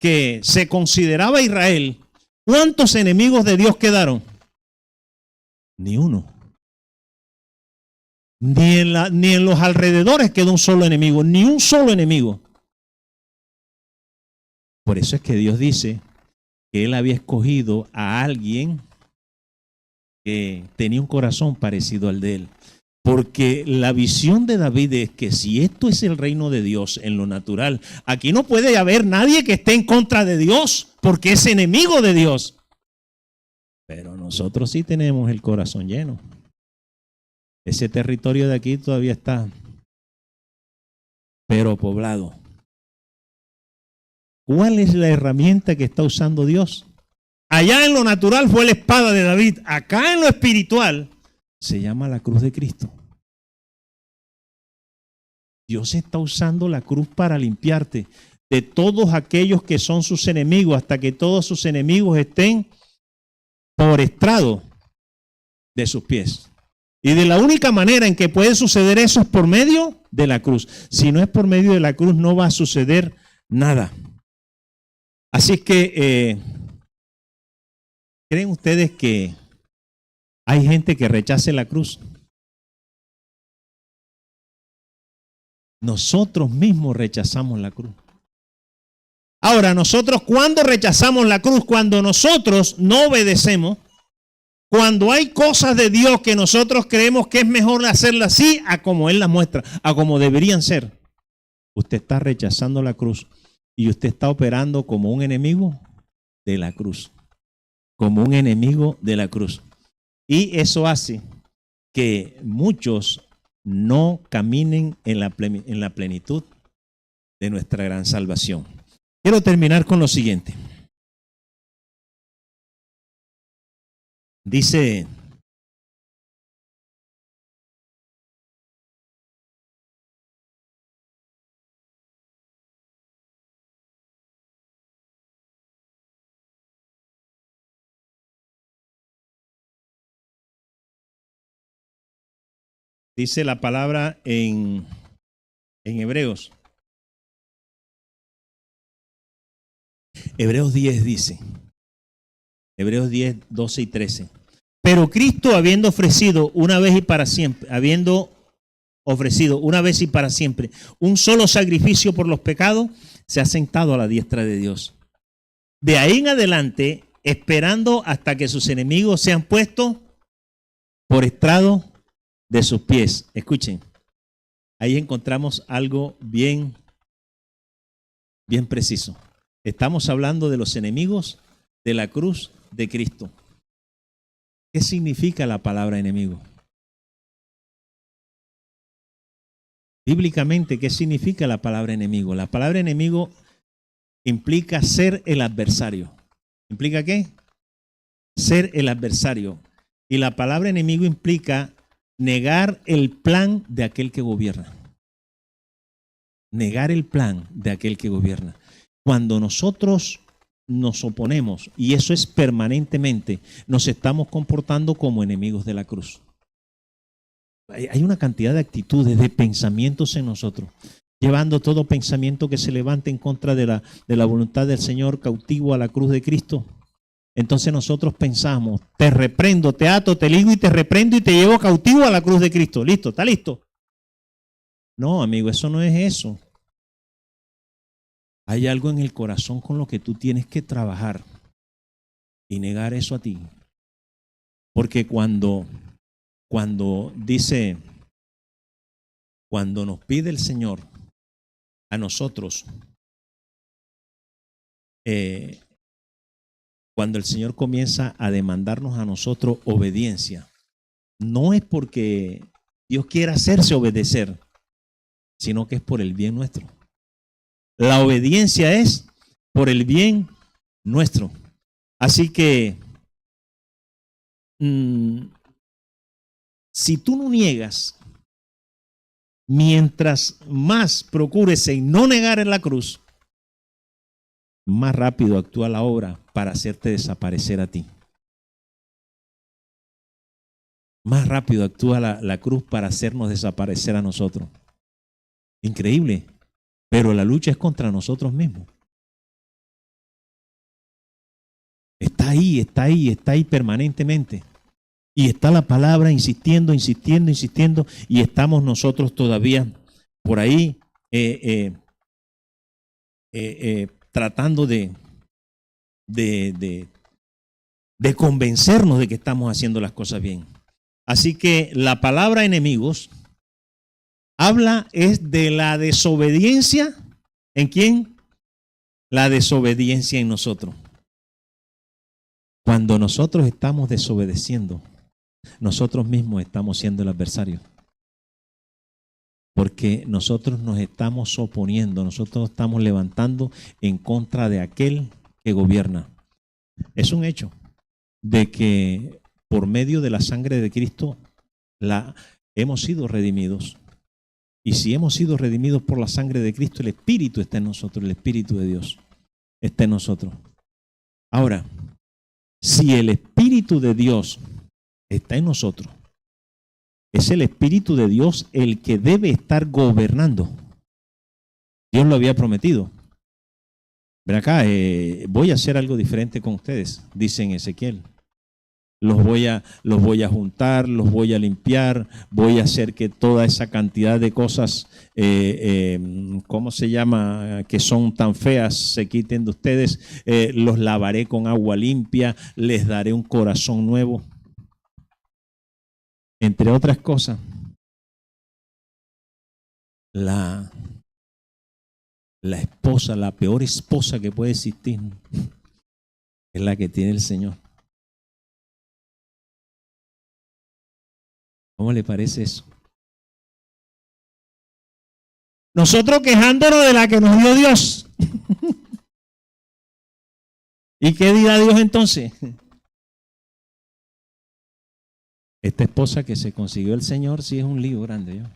que se consideraba Israel, ¿cuántos enemigos de Dios quedaron? Ni uno. Ni en los alrededores quedó un solo enemigo, ni un solo enemigo. Por eso es que Dios dice que Él había escogido a alguien que tenía un corazón parecido al de Él. Porque la visión de David es que si esto es el reino de Dios en lo natural, aquí no puede haber nadie que esté en contra de Dios, porque es enemigo de Dios. Pero nosotros sí tenemos el corazón lleno. Ese territorio de aquí todavía está, pero poblado. ¿Cuál es la herramienta que está usando Dios? Allá en lo natural fue la espada de David. Acá en lo espiritual se llama la cruz de Cristo. Dios está usando la cruz para limpiarte de todos aquellos que son sus enemigos, hasta que todos sus enemigos estén por estrado de sus pies. Y de la única manera en que puede suceder eso es por medio de la cruz. Si no es por medio de la cruz, no va a suceder nada. Así que, ¿creen ustedes que hay gente que rechace la cruz? Nosotros mismos rechazamos la cruz. Ahora, nosotros, ¿cuándo rechazamos la cruz? Cuando nosotros no obedecemos. Cuando hay cosas de Dios que nosotros creemos que es mejor hacerlas así a como Él las muestra, a como deberían ser. Usted está rechazando la cruz y usted está operando como un enemigo de la cruz. Como un enemigo de la cruz. Y eso hace que muchos no caminen en la plenitud de nuestra gran salvación. Quiero terminar con lo siguiente. Dice la palabra en Hebreos. Hebreos 10 dice, Hebreos 10, 12 y 13. Pero Cristo, habiendo ofrecido una vez y para siempre un solo sacrificio por los pecados, se ha sentado a la diestra de Dios. De ahí en adelante, esperando hasta que sus enemigos sean puestos por estrado de sus pies. Escuchen, ahí encontramos algo bien preciso. Estamos hablando de los enemigos de la cruz de Cristo. ¿Qué significa la palabra enemigo? Bíblicamente, ¿qué significa la palabra enemigo? La palabra enemigo implica ser el adversario. ¿Implica qué? Ser el adversario. Y la palabra enemigo implica negar el plan de aquel que gobierna. Negar el plan de aquel que gobierna. Cuando nosotros nos oponemos, y eso es permanentemente, nos estamos comportando como enemigos de la cruz. Hay una cantidad de actitudes, de pensamientos en nosotros, llevando todo pensamiento que se levante en contra de la voluntad del Señor cautivo a la cruz de Cristo. Entonces nosotros pensamos, te reprendo, te ato, te ligo y te reprendo y te llevo cautivo a la cruz de Cristo. ¿Listo? ¿Está listo? No, amigo, eso no es eso. Hay algo en el corazón con lo que tú tienes que trabajar y negar eso a ti. Porque cuando dice, cuando nos pide el Señor a nosotros, cuando el Señor comienza a demandarnos a nosotros obediencia, no es porque Dios quiera hacerse obedecer, sino que es por el bien nuestro. La obediencia es por el bien nuestro. Así que, si tú no niegas, mientras más procures en no negar en la cruz, más rápido actúa la obra para hacerte desaparecer a ti. Más rápido actúa la cruz para hacernos desaparecer a nosotros. Increíble, pero la lucha es contra nosotros mismos. Está ahí permanentemente. Y está la palabra insistiendo, y estamos nosotros todavía por ahí tratando de convencernos de que estamos haciendo las cosas bien. Así que la palabra enemigos habla es de la desobediencia. ¿En quién? La desobediencia en nosotros. Cuando nosotros estamos desobedeciendo, nosotros mismos estamos siendo el adversario. Porque nosotros nos estamos oponiendo, nosotros estamos levantando en contra de aquel que gobierna. Es un hecho de que por medio de la sangre de Cristo hemos sido redimidos. Y si hemos sido redimidos por la sangre de Cristo, el Espíritu está en nosotros, el Espíritu de Dios está en nosotros. Ahora, si el Espíritu de Dios está en nosotros, es el Espíritu de Dios el que debe estar gobernando. Dios lo había prometido. Ven acá, voy a hacer algo diferente con ustedes, dice en Ezequiel. Los voy a juntar, los voy a limpiar, voy a hacer que toda esa cantidad de cosas, ¿cómo se llama?, que son tan feas, se quiten de ustedes. Los lavaré con agua limpia, les daré un corazón nuevo. Entre otras cosas, la esposa, la peor esposa que puede existir, es la que tiene el Señor. ¿Cómo le parece eso? Nosotros quejándonos de la que nos dio Dios. ¿Y qué dirá Dios entonces? Esta esposa que se consiguió el Señor sí es un lío grande. ¿no?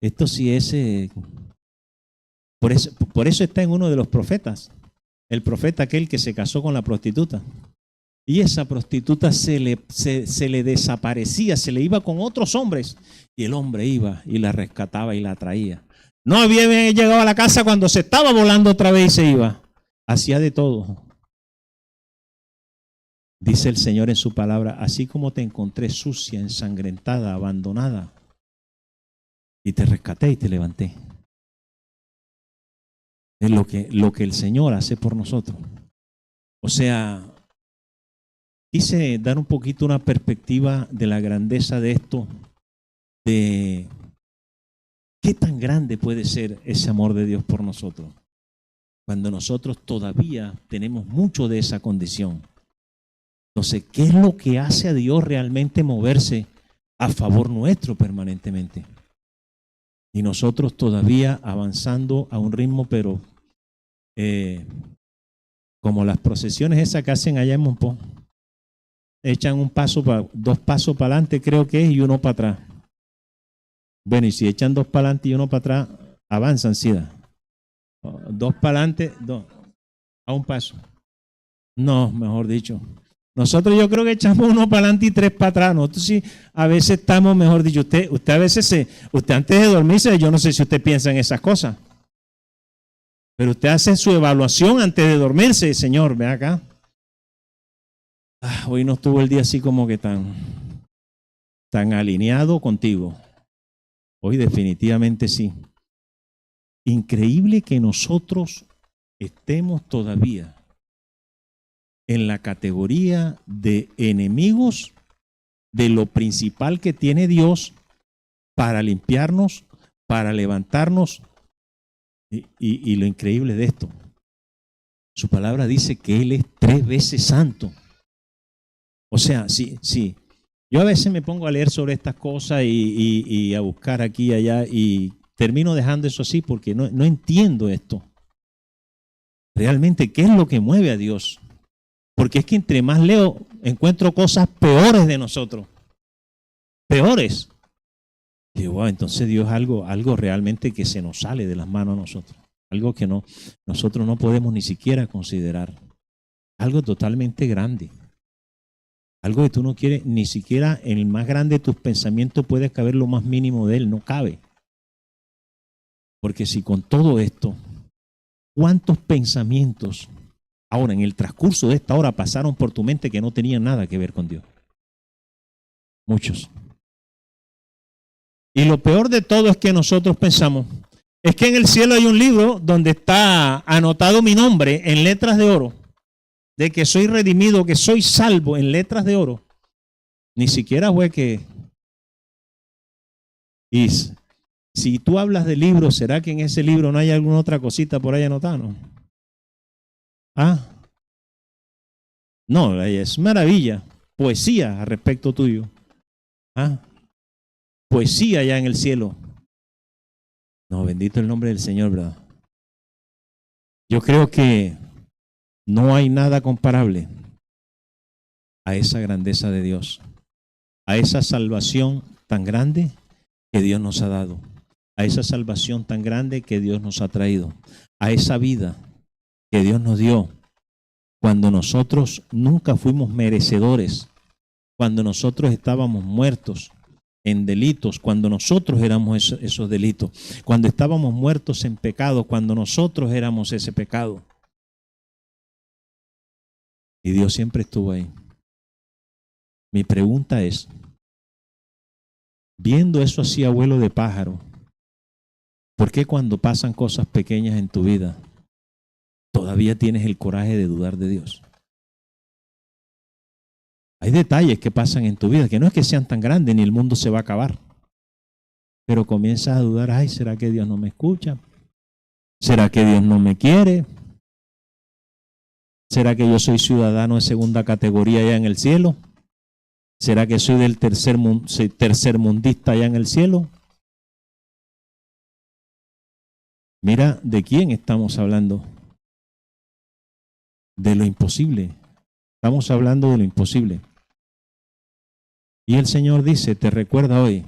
Esto sí es... por eso está en uno de los profetas. El profeta aquel que se casó con la prostituta. Y esa prostituta se le desaparecía, se le iba con otros hombres. Y el hombre iba y la rescataba y la traía. No había llegado a la casa cuando se estaba volando otra vez y se iba. Hacía de todo. Dice el Señor en su palabra, así como te encontré sucia, ensangrentada, abandonada, y te rescaté y te levanté. Es lo que el Señor hace por nosotros. O sea, quise dar un poquito una perspectiva de la grandeza de esto, de qué tan grande puede ser ese amor de Dios por nosotros, cuando nosotros todavía tenemos mucho de esa condición. Entonces, ¿qué es lo que hace a Dios realmente moverse a favor nuestro permanentemente? Y nosotros todavía avanzando a un ritmo, pero como las procesiones esas que hacen allá en Monpó, echan dos pasos para adelante, creo que es, y uno para atrás. Bueno, y si echan dos para adelante y uno para atrás, avanzan, sí. Dos para adelante, a un paso. No, mejor dicho. Nosotros yo creo que echamos uno para adelante y tres para atrás. Nosotros sí, a veces estamos, mejor dicho, usted a veces, usted antes de dormirse, yo no sé si usted piensa en esas cosas, pero usted hace su evaluación antes de dormirse. Señor, ve acá. Hoy no estuvo el día así como que tan alineado contigo. Hoy definitivamente sí. Increíble que nosotros estemos todavía en la categoría de enemigos de lo principal que tiene Dios para limpiarnos, para levantarnos. Y lo increíble de esto, su palabra dice que Él es 3 veces santo. O sea, sí. Yo a veces me pongo a leer sobre estas cosas y a buscar aquí y allá y termino dejando eso así porque no entiendo esto. Realmente, ¿qué es lo que mueve a Dios? Porque es que entre más leo, encuentro cosas peores de nosotros. Peores. Y wow, entonces Dios es algo realmente que se nos sale de las manos a nosotros. Algo que nosotros no podemos ni siquiera considerar. Algo totalmente grande. Algo que tú no quieres, ni siquiera en el más grande de tus pensamientos puede caber lo más mínimo de él, no cabe. Porque si con todo esto, ¿cuántos pensamientos ahora en el transcurso de esta hora pasaron por tu mente que no tenían nada que ver con Dios? Muchos. Y lo peor de todo es que nosotros pensamos, es que en el cielo hay un libro donde está anotado mi nombre en letras de oro, de que soy redimido, que soy salvo en letras de oro. Ni siquiera fue que... Y si tú hablas de libros, ¿será que en ese libro no hay alguna otra cosita por ahí anotada? No, es maravilla. Poesía al respecto tuyo. Poesía allá en el cielo. No, bendito el nombre del Señor, ¿verdad? Yo creo que no hay nada comparable a esa grandeza de Dios, a esa salvación tan grande que Dios nos ha dado, a esa salvación tan grande que Dios nos ha traído, a esa vida que Dios nos dio cuando nosotros nunca fuimos merecedores, cuando nosotros estábamos muertos en delitos, cuando nosotros éramos esos delitos, cuando estábamos muertos en pecado, cuando nosotros éramos ese pecado. Y Dios siempre estuvo ahí. Mi pregunta es, viendo eso así a vuelo de pájaro, ¿por qué cuando pasan cosas pequeñas en tu vida, todavía tienes el coraje de dudar de Dios? Hay detalles que pasan en tu vida que no es que sean tan grandes ni el mundo se va a acabar. Pero comienzas a dudar, ay, ¿será que Dios no me escucha? ¿Será que Dios no me quiere? ¿Será que yo soy ciudadano de segunda categoría allá en el cielo? ¿Será que soy del tercermundista allá en el cielo? Mira, ¿de quién estamos hablando? De lo imposible. Estamos hablando de lo imposible. Y el Señor dice, te recuerda hoy,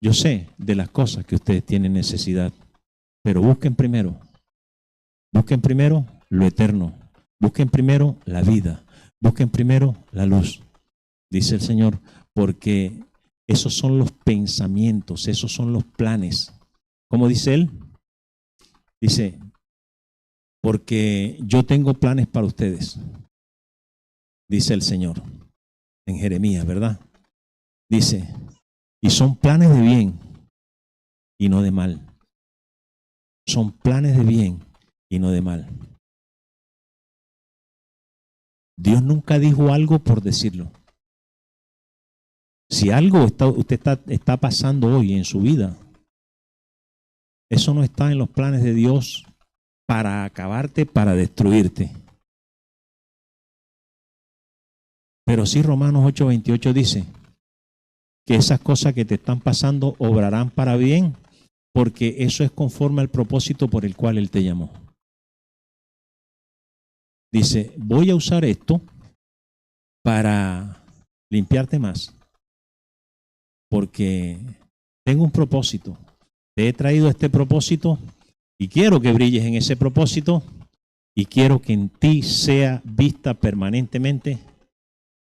yo sé de las cosas que ustedes tienen necesidad, pero busquen primero lo eterno, busquen primero la vida, busquen primero la luz, dice el Señor, porque esos son los pensamientos, esos son los planes. ¿Cómo dice Él? Dice, porque yo tengo planes para ustedes, dice el Señor, en Jeremías, ¿verdad? Dice, y son planes de bien y no de mal. Son planes de bien y no de mal. Dios nunca dijo algo por decirlo. Si algo está pasando hoy en su vida, eso no está en los planes de Dios para acabarte, para destruirte. Pero sí Romanos 8:28 dice que esas cosas que te están pasando obrarán para bien, porque eso es conforme al propósito por el cual Él te llamó. Dice, voy a usar esto para limpiarte más, porque tengo un propósito. Te he traído este propósito y quiero que brilles en ese propósito y quiero que en ti sea vista permanentemente